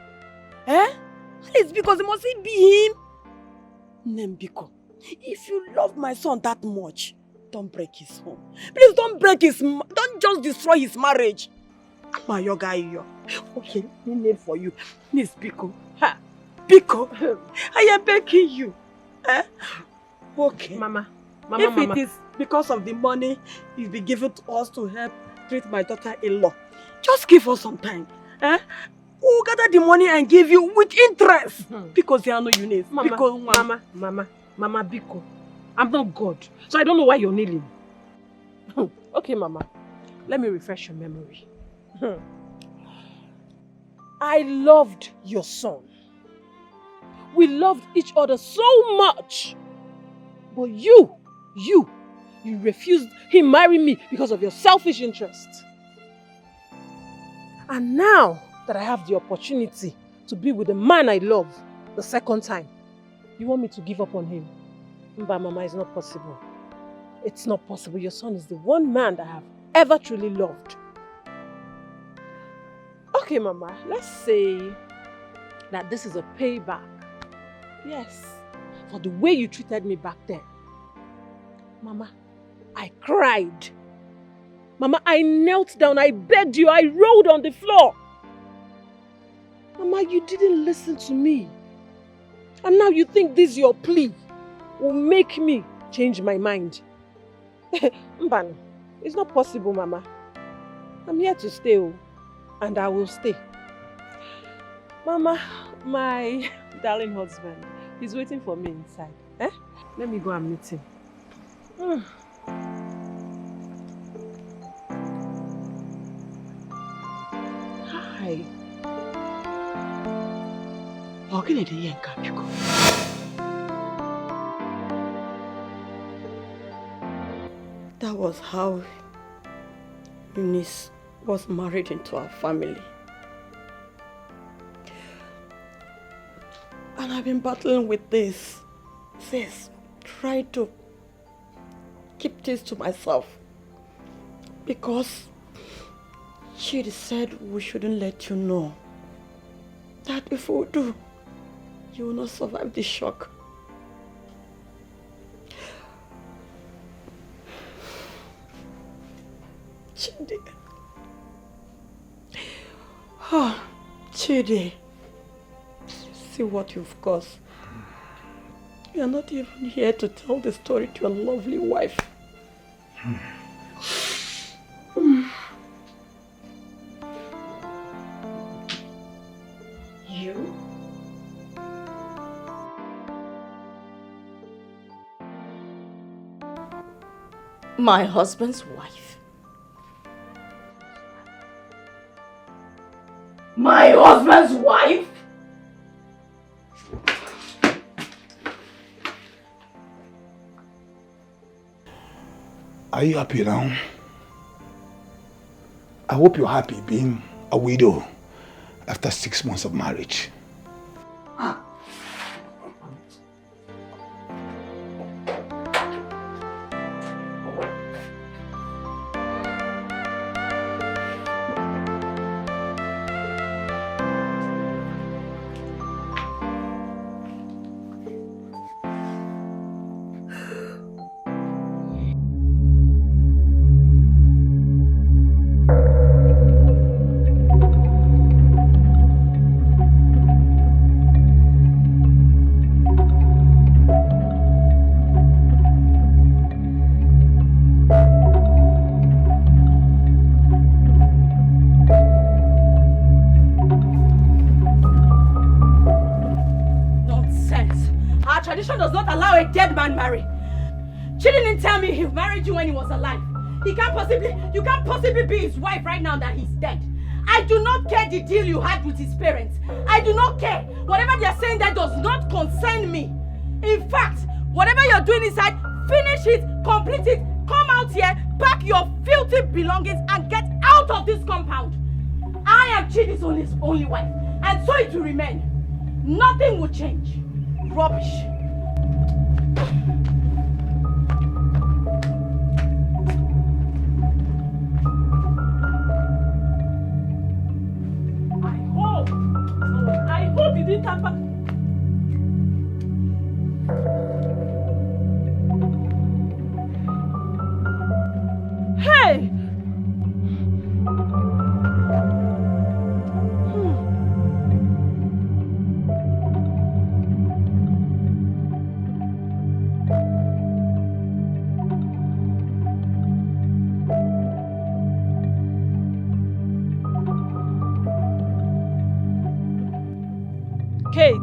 Eh? Please, because must it be him? Nembiko, if you love my son that much, don't break his home. Please don't don't just destroy his marriage. My yoga, okay, name for you. Miss Biko. Ha, Biko, I am begging you. Eh? Okay. Mama, if it is because of the money you've been given to us to help treat my daughter-in-law, just give us some time. Eh? We'll gather the money and give you with interest. Because you are not Eunice. Mama, Biko. I'm not God, so I don't know why you're kneeling. Okay, Mama. Let me refresh your memory. I loved your son. We loved each other so much. But you refused him marrying me because of your selfish interest. And now that I have the opportunity to be with the man I love the second time, you want me to give up on him? Mba, Mama, it's not possible. It's not possible. Your son is the one man that I have ever truly loved. Okay, Mama, let's say that this is a payback. Yes, for the way you treated me back then. Mama, I cried. Mama, I knelt down, I begged you, I rolled on the floor. Mama, you didn't listen to me. And now you think this your plea will make me change my mind. Mbano, it's not possible, Mama. I'm here to stay, and I will stay. Mama, My darling husband. He's waiting for me inside. Eh? Let me go and meet him. Hi. That was how Eunice was married into our family. And I've been battling with this. Sis, trying to keep this to myself. Because she said we shouldn't let you know that if we do, you will not survive the shock. Chidi. Oh, Chidi. See what you've caused. You're not even here to tell the story to your lovely wife. You? My husband's wife. My husband's wife? Are you happy now? I hope you're happy being a widow after 6 months of marriage. Dead man marry. She didn't tell me he married you when he was alive. You can't possibly be his wife right now that he's dead. I do not care the deal you had with his parents. I do not care. Whatever they are saying that does not concern me. In fact, whatever you're doing inside, finish it, complete it, come out here, pack your filthy belongings and get out of this compound. I am Chidi's only wife, and so it will remain. Nothing will change. Rubbish. I hope you didn't come back. Hey! Kate!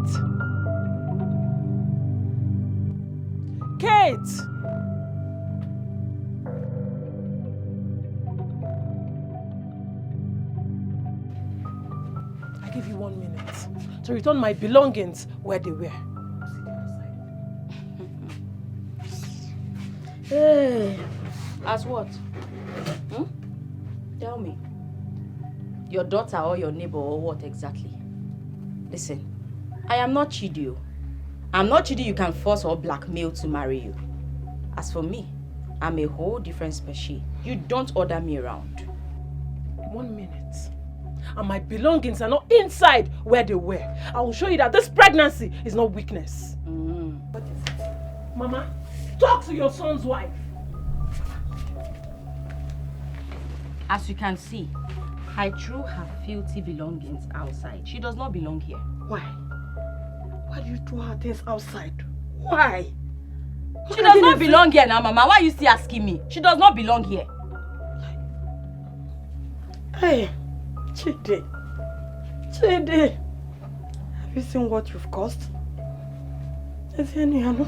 I give you 1 minute to return my belongings where they were. Hey, as what? Tell me. Your daughter or your neighbor or what exactly? Listen, I am not Chidi. I'm not Chidi you can force or blackmail to marry you. As for me, I'm a whole different species. You don't order me around. 1 minute. And my belongings are not inside where they were. I will show you that this pregnancy is not weakness. What is it? Mama, talk to your son's wife. As you can see, I threw her filthy belongings outside. She does not belong here. Why? Why do you throw her things outside? Why? She does not belong here now, Mama. Why are you still asking me? She does not belong here. Hey, Chidi. Have you seen what you've caused? Is there any Hano?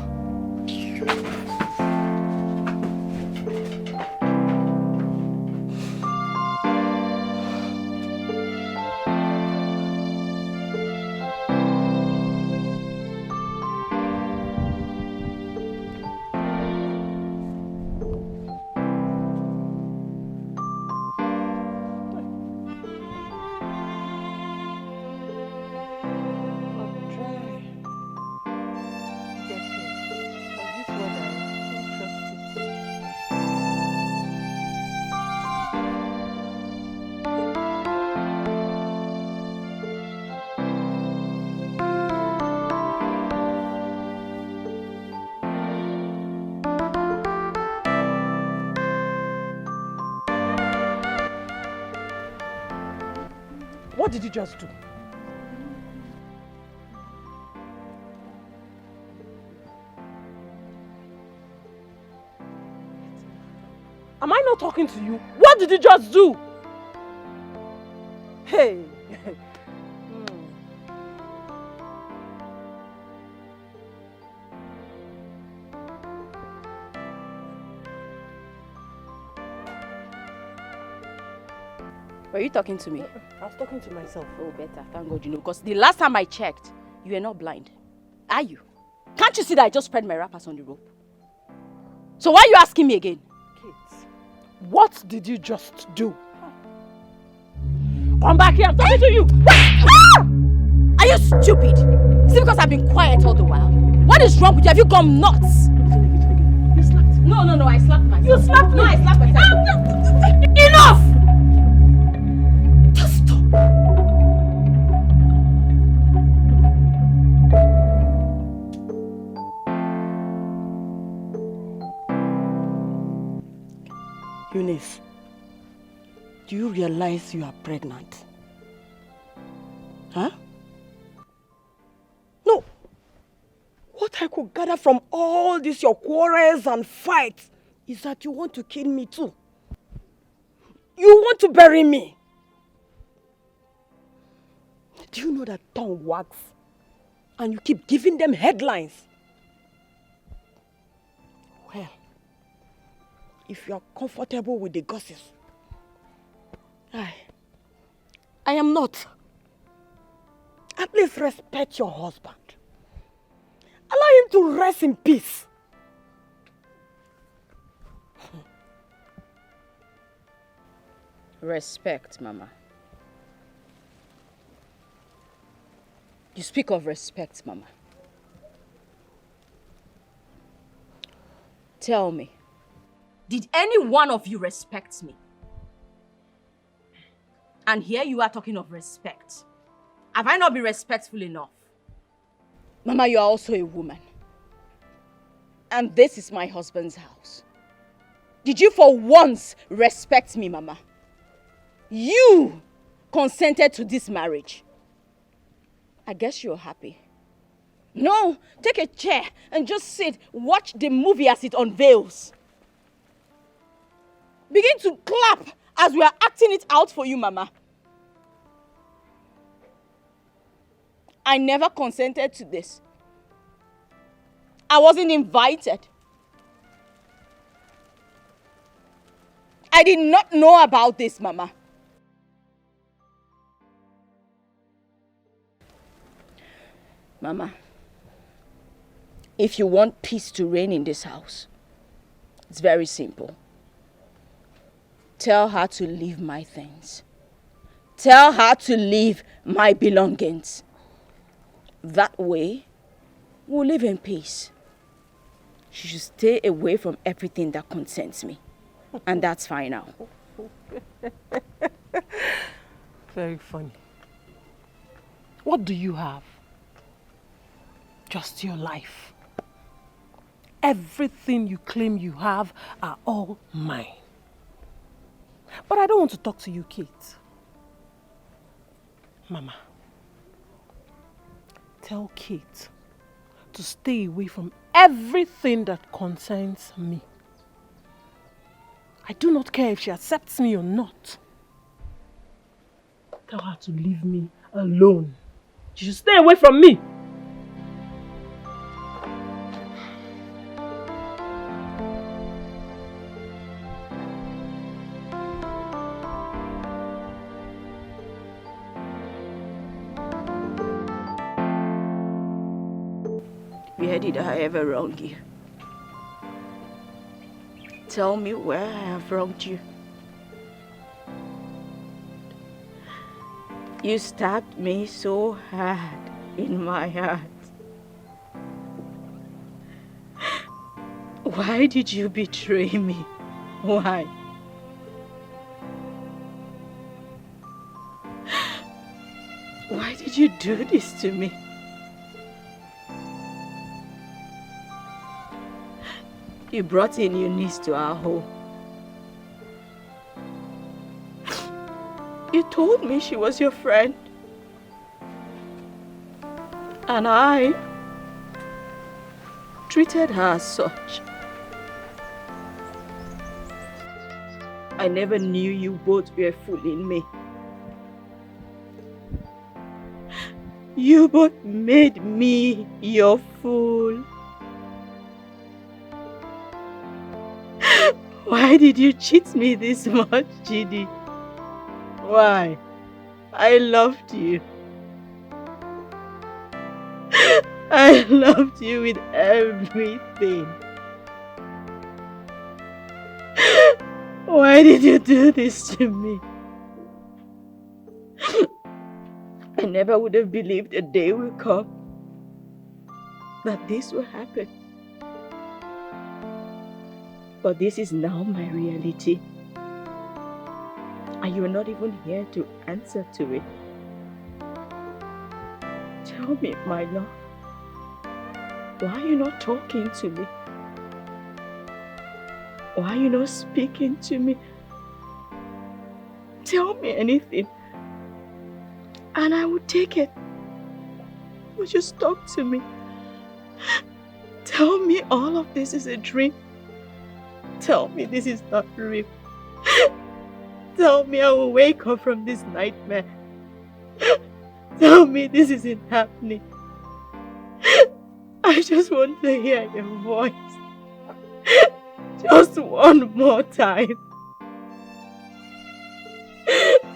What did you just do? Am I not talking to you? What did you just do? Hey! Were you talking to me? I was talking to myself. Oh, better. Thank God you know. Because the last time I checked, you were not blind. Are you? Can't you see that I just spread my wrappers on the rope? So why are you asking me again? Kate, what did you just do? Come back here, I'm talking to you! Ah! Are you stupid? Is it because I've been quiet all the while? What is wrong with you? Have you gone nuts? You slapped me. No, I slapped myself. You slapped me! No, I slapped myself. Enough! Just stop. Eunice, do you realize you are pregnant? Huh? No. What I could gather from all these your quarrels and fights is that you want to kill me too. You want to bury me. Do you know that tongue wags? And you keep giving them headlines. Well, if you are comfortable with the gossips, I am not. At least respect your husband. Allow him to rest in peace. Respect, Mama. You speak of respect, Mama. Tell me, did any one of you respect me? And here you are talking of respect. Have I not been respectful enough? Mama, you are also a woman. And this is my husband's house. Did you for once respect me, Mama? You consented to this marriage. I guess you're happy. No, take a chair and just sit, watch the movie as it unveils. Begin to clap as we are acting it out for you, Mama. I never consented to this. I wasn't invited. I did not know about this, Mama. Mama, if you want peace to reign in this house, it's very simple. Tell her to leave my things. Tell her to leave my belongings. That way, we'll live in peace. She should stay away from everything that concerns me. And that's fine now. Very funny. What do you have? Just your life. Everything you claim you have are all mine. But I don't want to talk to you, Kate. Mama, tell Kate to stay away from everything that concerns me. I do not care if she accepts me or not. Tell her to leave me alone. You should stay away from me. Where did I ever wrong you? Tell me where I have wronged you. You stabbed me so hard in my heart. Why did you betray me? Why? Why did you do this to me? You brought in Eunice to our home. You told me she was your friend. And I treated her as such. I never knew you both were fooling me. You both made me your fool. Why did you cheat me this much, Chidi? Why? I loved you. I loved you with everything. Why did you do this to me? I never would have believed a day will come that this will happen. But this is now my reality. And you are not even here to answer to it. Tell me, my love, why are you not talking to me? Why are you not speaking to me? Tell me anything, and I will take it. Would you talk to me? Tell me all of this is a dream. Tell me this is not real. Tell me I will wake up from this nightmare. Tell me this isn't happening. I just want to hear your voice. Just one more time.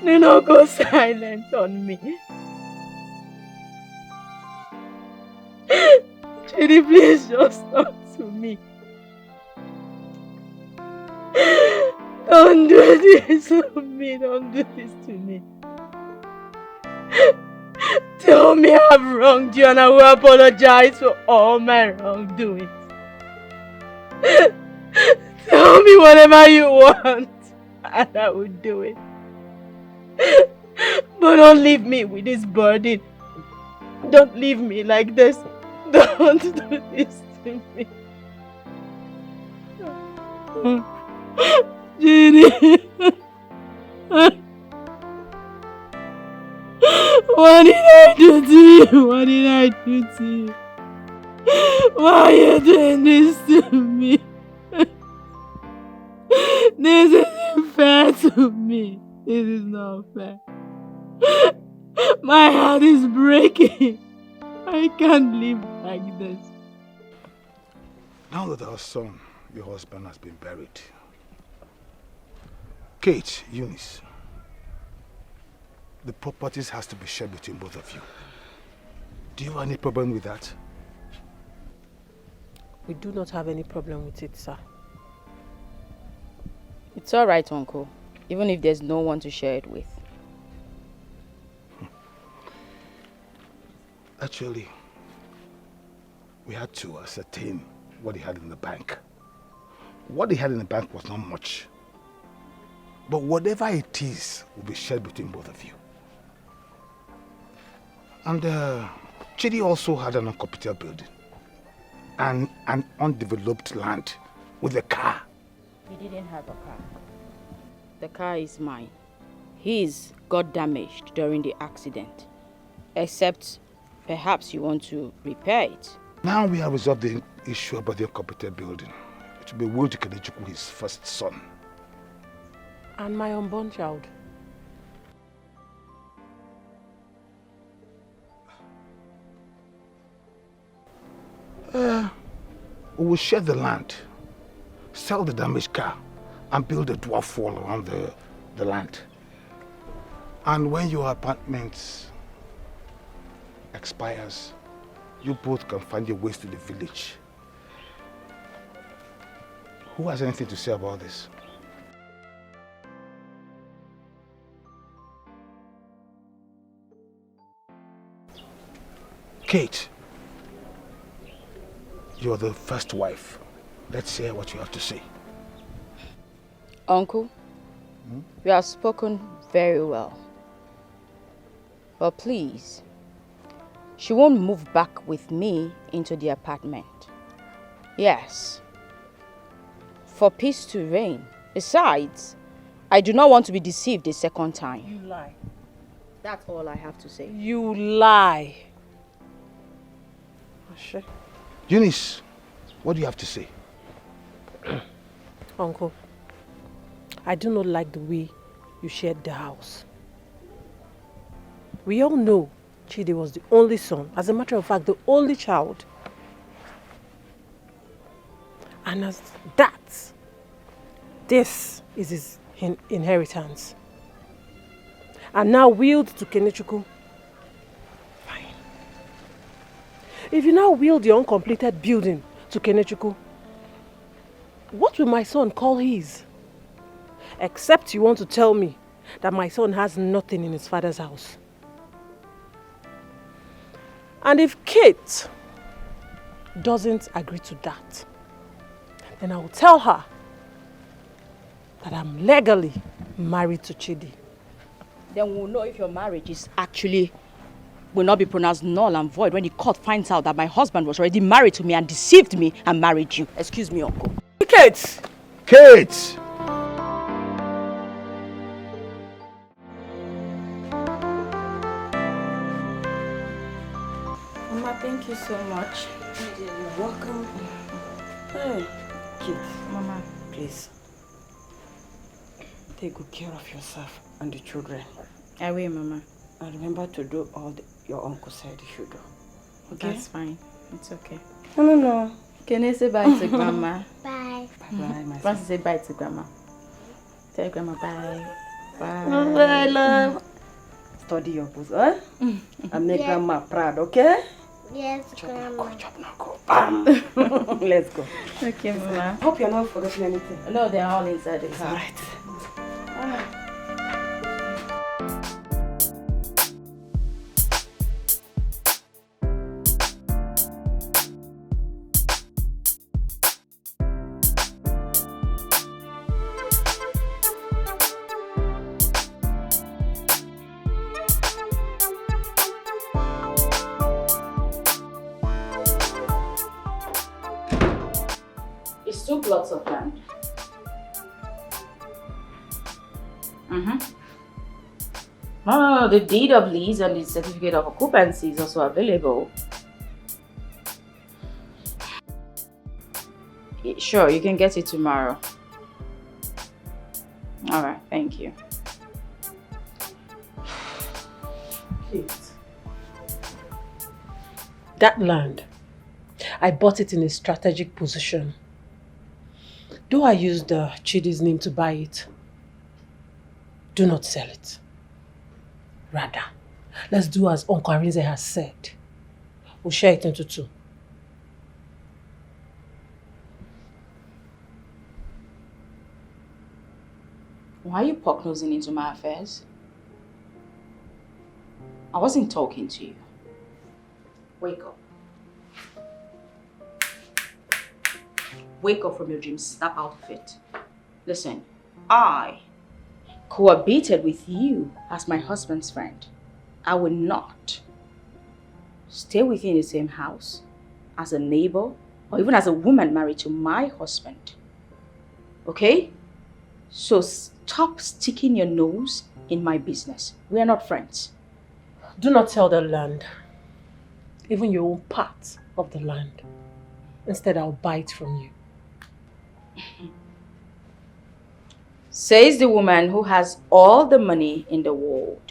Do not go silent on me. Chidi, please just talk to me. Don't do this to me. Don't do this to me. Tell me I've wronged you and I will apologize for all my wrongdoings. Tell me whatever you want and I will do it. But don't leave me with this burden. Don't leave me like this. Don't do this to me. Judy. What did I do to you? What did I do to you? Why are you doing this to me? This isn't fair to me. This is not fair. My heart is breaking. I can't live like this. Now that our son, your husband, has been buried, Kate, Eunice, the properties has to be shared between both of you. Do you have any problem with that? We do not have any problem with it, sir. It's all right, Uncle. Even if there's no one to share it with. Actually, we had to ascertain what he had in the bank. What he had in the bank was not much. But whatever it is will be shared between both of you. And Chidi also had an unoccupied building and an undeveloped land with a car. He didn't have a car. The car is mine. His got damaged during the accident. Except perhaps you want to repair it. Now we have resolved the issue about the unoccupied building. It will be Will Kenechukwu, his first son. And my unborn child. We will share the land, sell the damaged car, and build a dwarf wall around the land. And when your apartment expires, you both can find your ways to the village. Who has anything to say about this? Kate, you're the first wife. Let's hear what you have to say. Uncle, you have spoken very well. But please, she won't move back with me into the apartment. Yes, for peace to reign. Besides, I do not want to be deceived a second time. You lie. That's all I have to say. You lie. Eunice, what do you have to say? Uncle, I do not like the way you shared the house. We all know Chidi was the only son, as a matter of fact, the only child. And as that, this is his inheritance. And now willed to Kenechukwu. Fine. If you now will the uncompleted building to Kenechukwu, what will my son call his? Except you want to tell me that my son has nothing in his father's house. And if Kate doesn't agree to that, then I will tell her that I'm legally married to Chidi. Then we'll know if your marriage is actually will not be pronounced null and void when the court finds out that my husband was already married to me and deceived me and married you. Excuse me, Uncle. Kate! Kate! Mama, thank you so much. You're welcome. Hey, Kate. Mama, Please, take good care of yourself and the children. I will, Mama. And remember to do all your uncle said you should do. Okay? That's fine. It's okay. No. Can I say bye to Grandma? Bye. Bye, my Want to say bye to Grandma? Tell Grandma bye. Bye. Bye, love. Study your pose, eh? And make Grandma proud, okay? Yes, Grandma. Chop now, go. Bam! Let's go. Okay, Mama. Hope you're not forgetting anything. No, they're all inside the It's car. alright. It's 2 plots of land. Oh, the deed of lease and the certificate of occupancy is also available. Sure, you can get it tomorrow. Alright, thank you. Kate. That land, I bought it in a strategic position. Though I used Chidi's name to buy it, do not sell it. Rather, let's do as Uncle Arinze has said. We'll share it into 2. Why are you poke-nosing into my affairs? I wasn't talking to you. Wake up. Wake up from your dream. Snap out of it. Listen, I cohabited with you as my husband's friend. I will not stay with you in the same house as a neighbor or even as a woman married to my husband. Okay? So stop sticking your nose in my business. We are not friends. Do not sell the land, even your own part of the land. Instead, I'll buy it from you. Says the woman who has all the money in the world.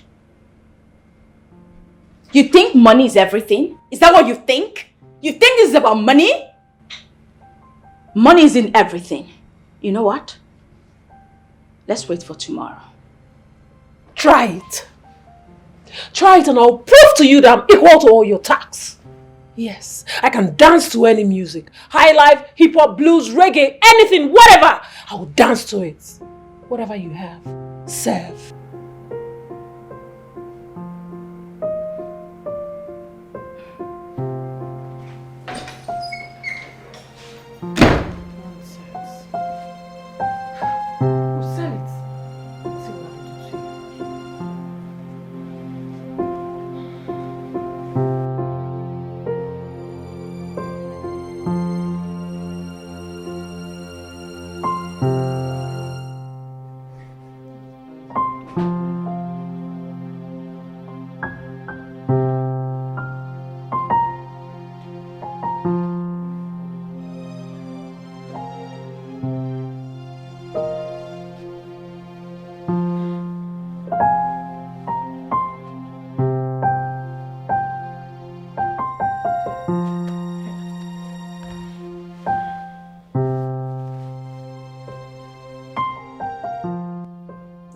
You think money is everything? Is that what you think? You think this is about money? Money is in everything. You know what? Let's wait for tomorrow. Try it. Try it and I'll prove to you that I'm equal to all your tasks. Yes, I can dance to any music. High life, hip hop, blues, reggae, anything, whatever. I will dance to it. Whatever you have, serve.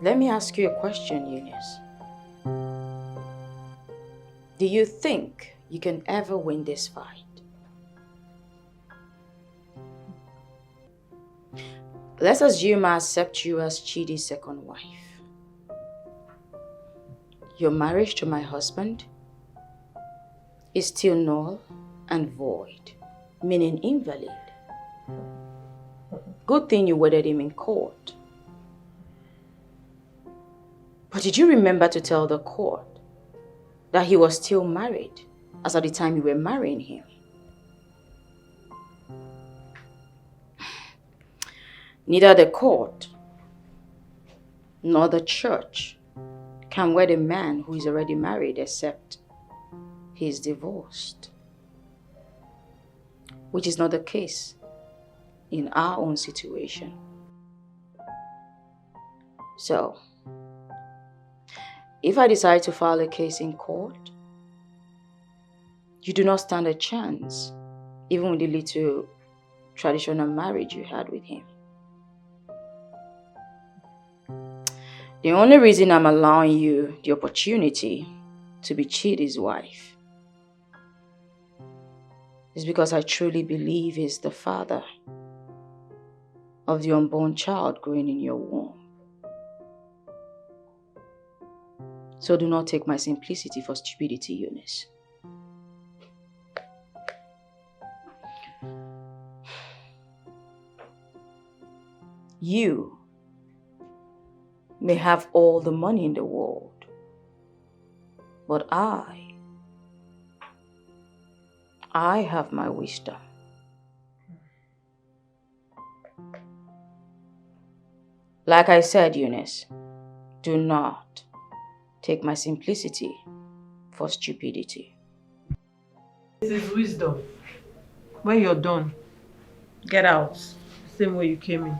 Let me ask you a question, Eunice. Do you think you can ever win this fight? Let's assume I accept you as Chidi's second wife. Your marriage to my husband is still null and void, meaning invalid. Good thing you wedded him in court. But did you remember to tell the court that he was still married as at the time you were marrying him? Neither the court nor the church can wed a man who is already married except he is divorced, which is not the case in our own situation. So, if I decide to file a case in court, you do not stand a chance, even with the little traditional marriage you had with him. The only reason I'm allowing you the opportunity to be Chidi's wife is because I truly believe he's the father of the unborn child growing in your womb. So do not take my simplicity for stupidity, Eunice. You may have all the money in the world, but I have my wisdom. Like I said, Eunice, do not take my simplicity for stupidity. This is wisdom. When you're done, get out. Same way you came in.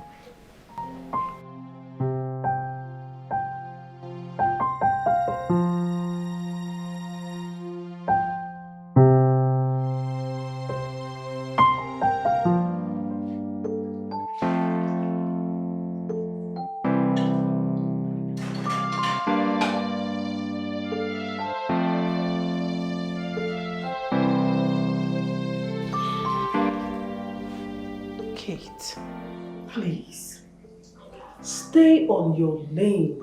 Please, stay on your lane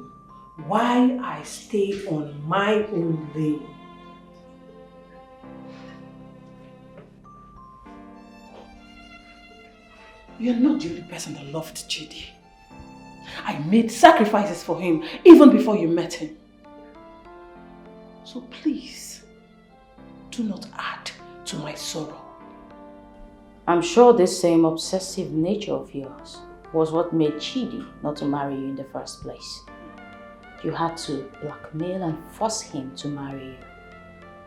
while I stay on my own lane. You're not the only person that loved Chidi. I made sacrifices for him even before you met him. So please, do not add to my sorrow. I'm sure this same obsessive nature of yours was what made Chidi not to marry you in the first place. You had to blackmail and force him to marry you.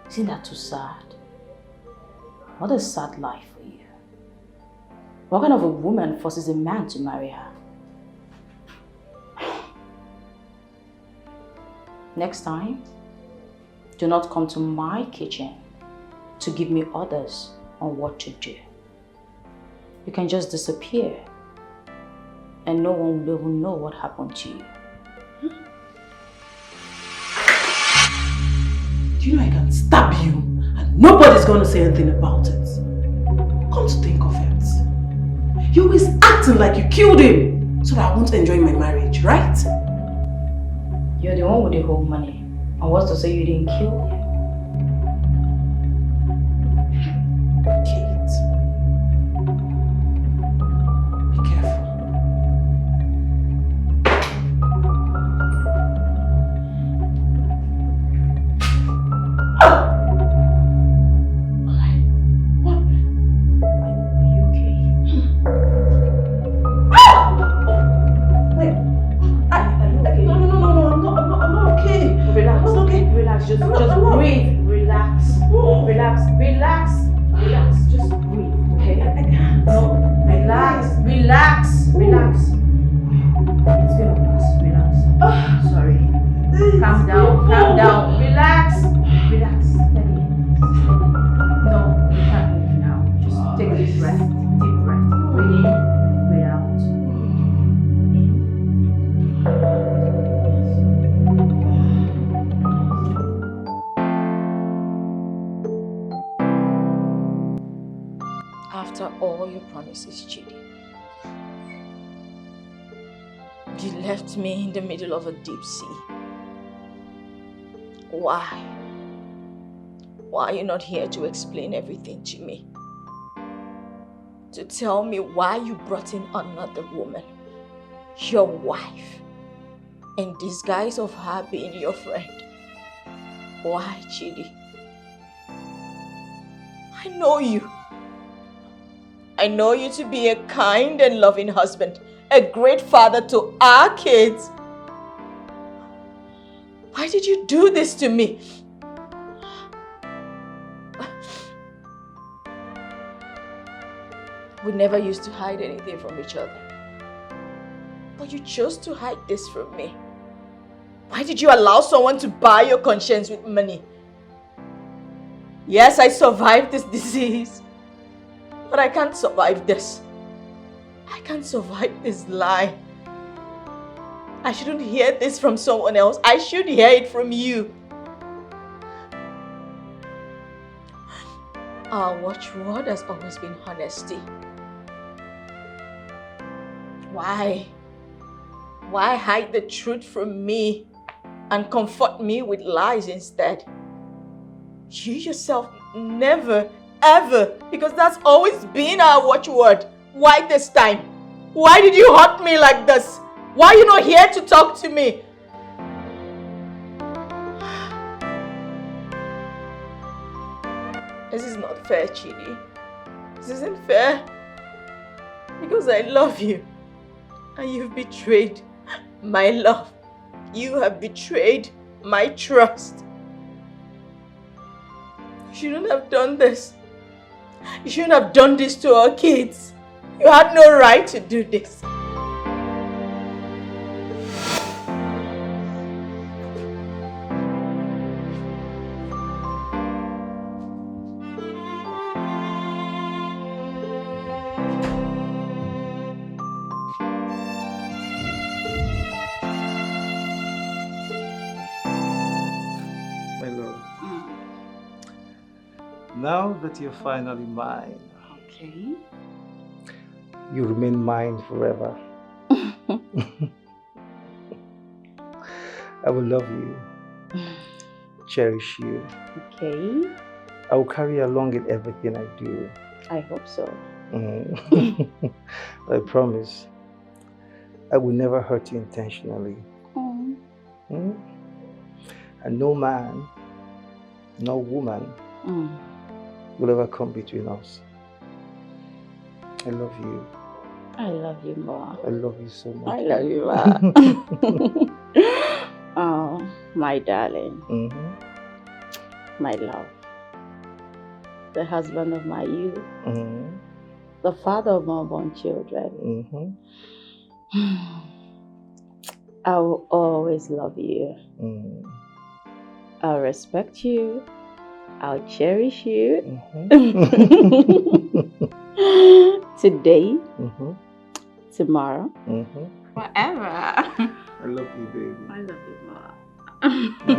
Isn't that too sad? What a sad life for you. What kind of a woman forces a man to marry her? Next time, do not come to my kitchen to give me orders on what to do. You can just disappear and no one will even know what happened to you. Do you know I can stab you and nobody's going to say anything about it? Come to think of it, you're always acting like you killed him so that I won't enjoy my marriage, right? You're the one with the whole money. And what's to say you didn't kill him? Kate, be careful. Just breathe. Relax. Relax. Relax. Relax. Just breathe. Okay? I can't. No. Relax. Relax. Relax. It's gonna pass. Relax. Sorry. Calm down. Calm down. Relax. Relax. Steady. No, you can't move now. Just take a deep breath. Deep breath. Breathe in. Breathe out. After all your promises, Chidi, you left me in the middle of a deep sea. Why? Why are you not here to explain everything to me? To tell me why you brought in another woman, your wife, in disguise of her being your friend. Why, Chidi? I know you. I know you to be a kind and loving husband, a great father to our kids. Why did you do this to me? We never used to hide anything from each other. But you chose to hide this from me. Why did you allow someone to buy your conscience with money? Yes, I survived this disease. But I can't survive this. I can't survive this lie. I shouldn't hear this from someone else. I should hear it from you. Our watchword has always been honesty. Why? Why hide the truth from me and comfort me with lies instead? You yourself never, ever, because that's always been our watchword. Why this time? Why did you hurt me like this? Why are you not here to talk to me? This is not fair, Chidi. This isn't fair. Because I love you. And you've betrayed my love. You have betrayed my trust. You shouldn't have done this. You shouldn't have done this to our kids. You had no right to do this. My love. Now that you're finally mine, Okay. you remain mine forever. I will love you, cherish you. Okay. I will carry you along in everything I do. I hope so. I promise. I will never hurt you intentionally. Mm. And no man, no woman will ever come between us. I love you. I love you more. I love you so much. I love you more. Oh, my darling. My love. The husband of my youth. The father of my unborn children. I will always love you. I'll respect you. I'll cherish you. Mm-hmm. Today, Mm-hmm. tomorrow, Mm-hmm. forever. I love you, baby. I love you more.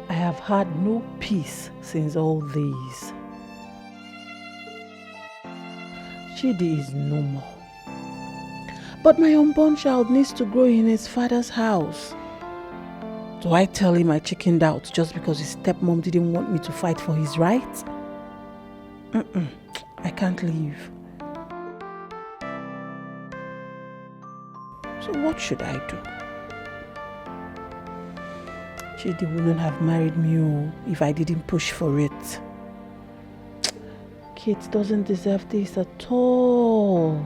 I have had no peace since all these. Chidi is no more. But my unborn child needs to grow in his father's house. Do I tell him I chickened out just because his stepmom didn't want me to fight for his rights? I can't leave. So what should I do? Chidi wouldn't have married me if I didn't push for it. Kate doesn't deserve this at all.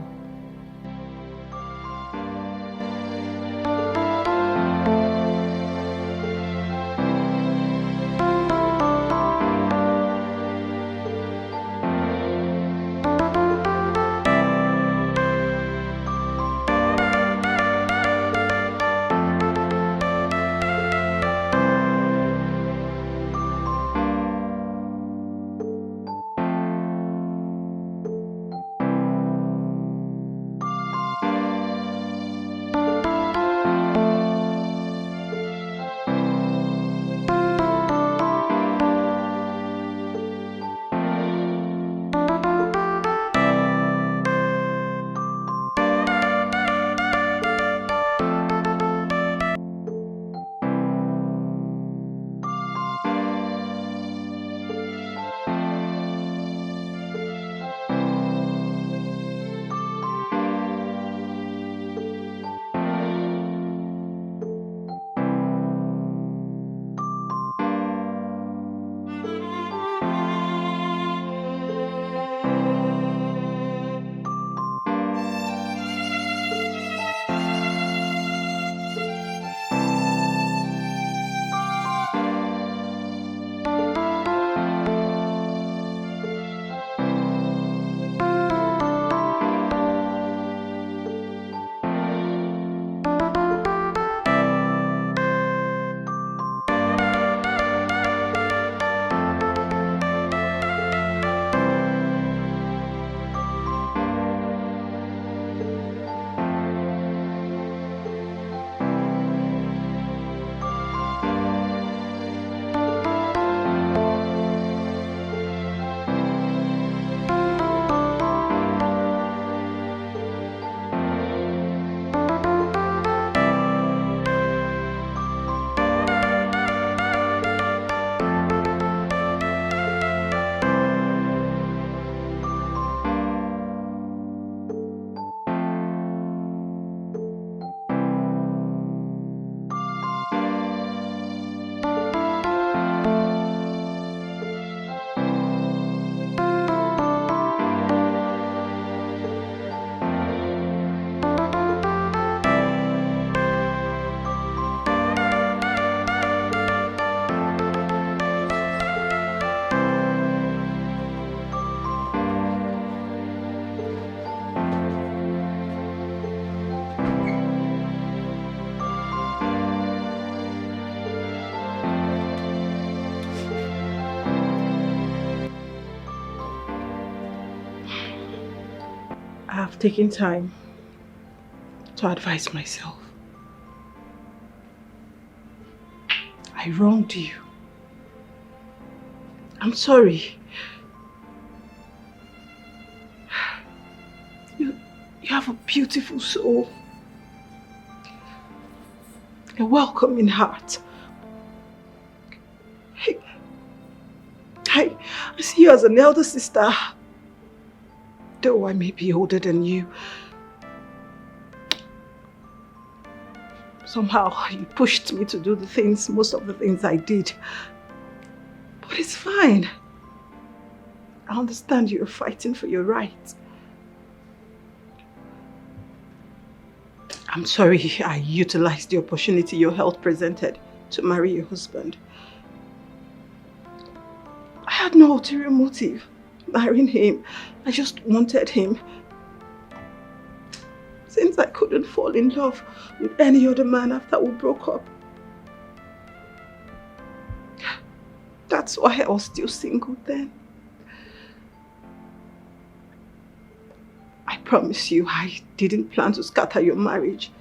I've taken time to advise myself. I wronged you. I'm sorry. You have a beautiful soul. A welcoming heart. I see you as an elder sister. Though I may be older than you. Somehow you pushed me to do most of the things I did. But it's fine. I understand you're fighting for your rights. I'm sorry I utilized the opportunity your health presented to marry your husband. I had no ulterior motive marrying him. I just wanted him. Since I couldn't fall in love with any other man after we broke up. That's why I was still single then. I promise you I didn't plan to scatter your marriage.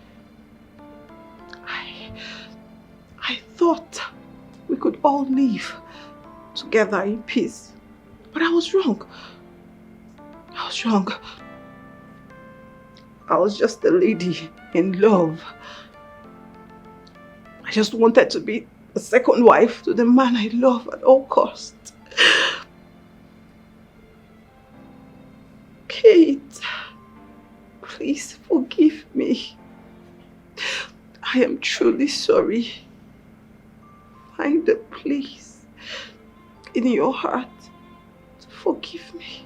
I thought we could all live together in peace. But I was wrong. I was wrong. I was just a lady in love. I just wanted to be a second wife to the man I love at all costs. Kate, please forgive me. I am truly sorry. Find a place in your heart to forgive me.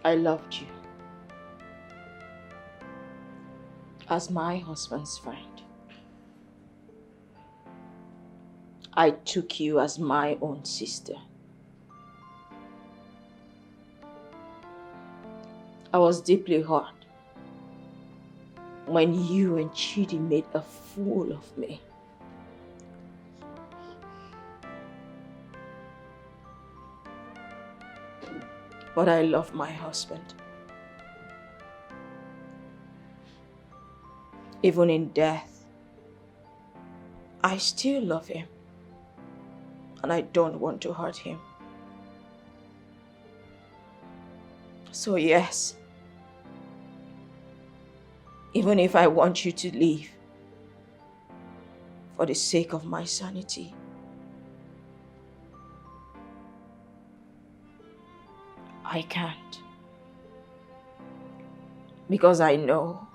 I loved you as my husband's friend. I took you as my own sister. I was deeply hurt when you and Chidi made a fool of me. But I love my husband. Even in death, I still love him. And I don't want to hurt him. So yes, even if I want you to leave for the sake of my sanity, I can't. Because I know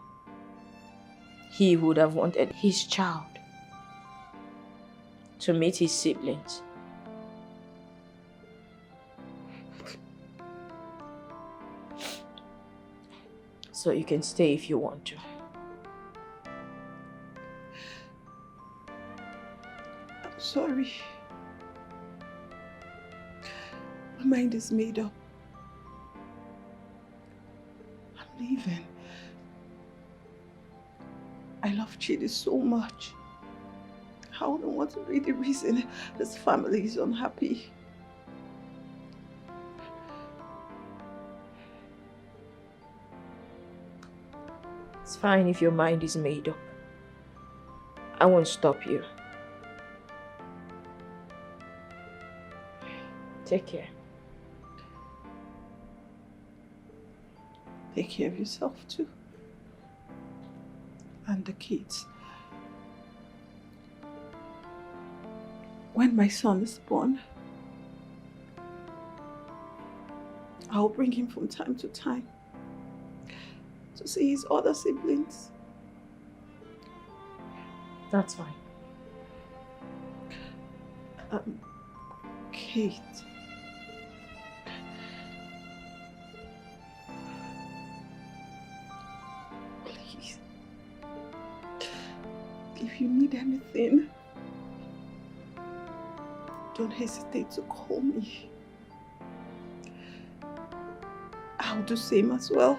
he would have wanted his child to meet his siblings. So you can stay if you want to. I'm sorry. My mind is made up. I'm leaving. I love Chidi so much. I don't want to be the reason his family is unhappy. It's fine if your mind is made up. I won't stop you. Take care. Take care of yourself too. And the kids. when my son is born, I'll bring him from time to time to see his other siblings. That's fine. Kate. Please. If you need anything, don't hesitate to call me. I'll do same as well.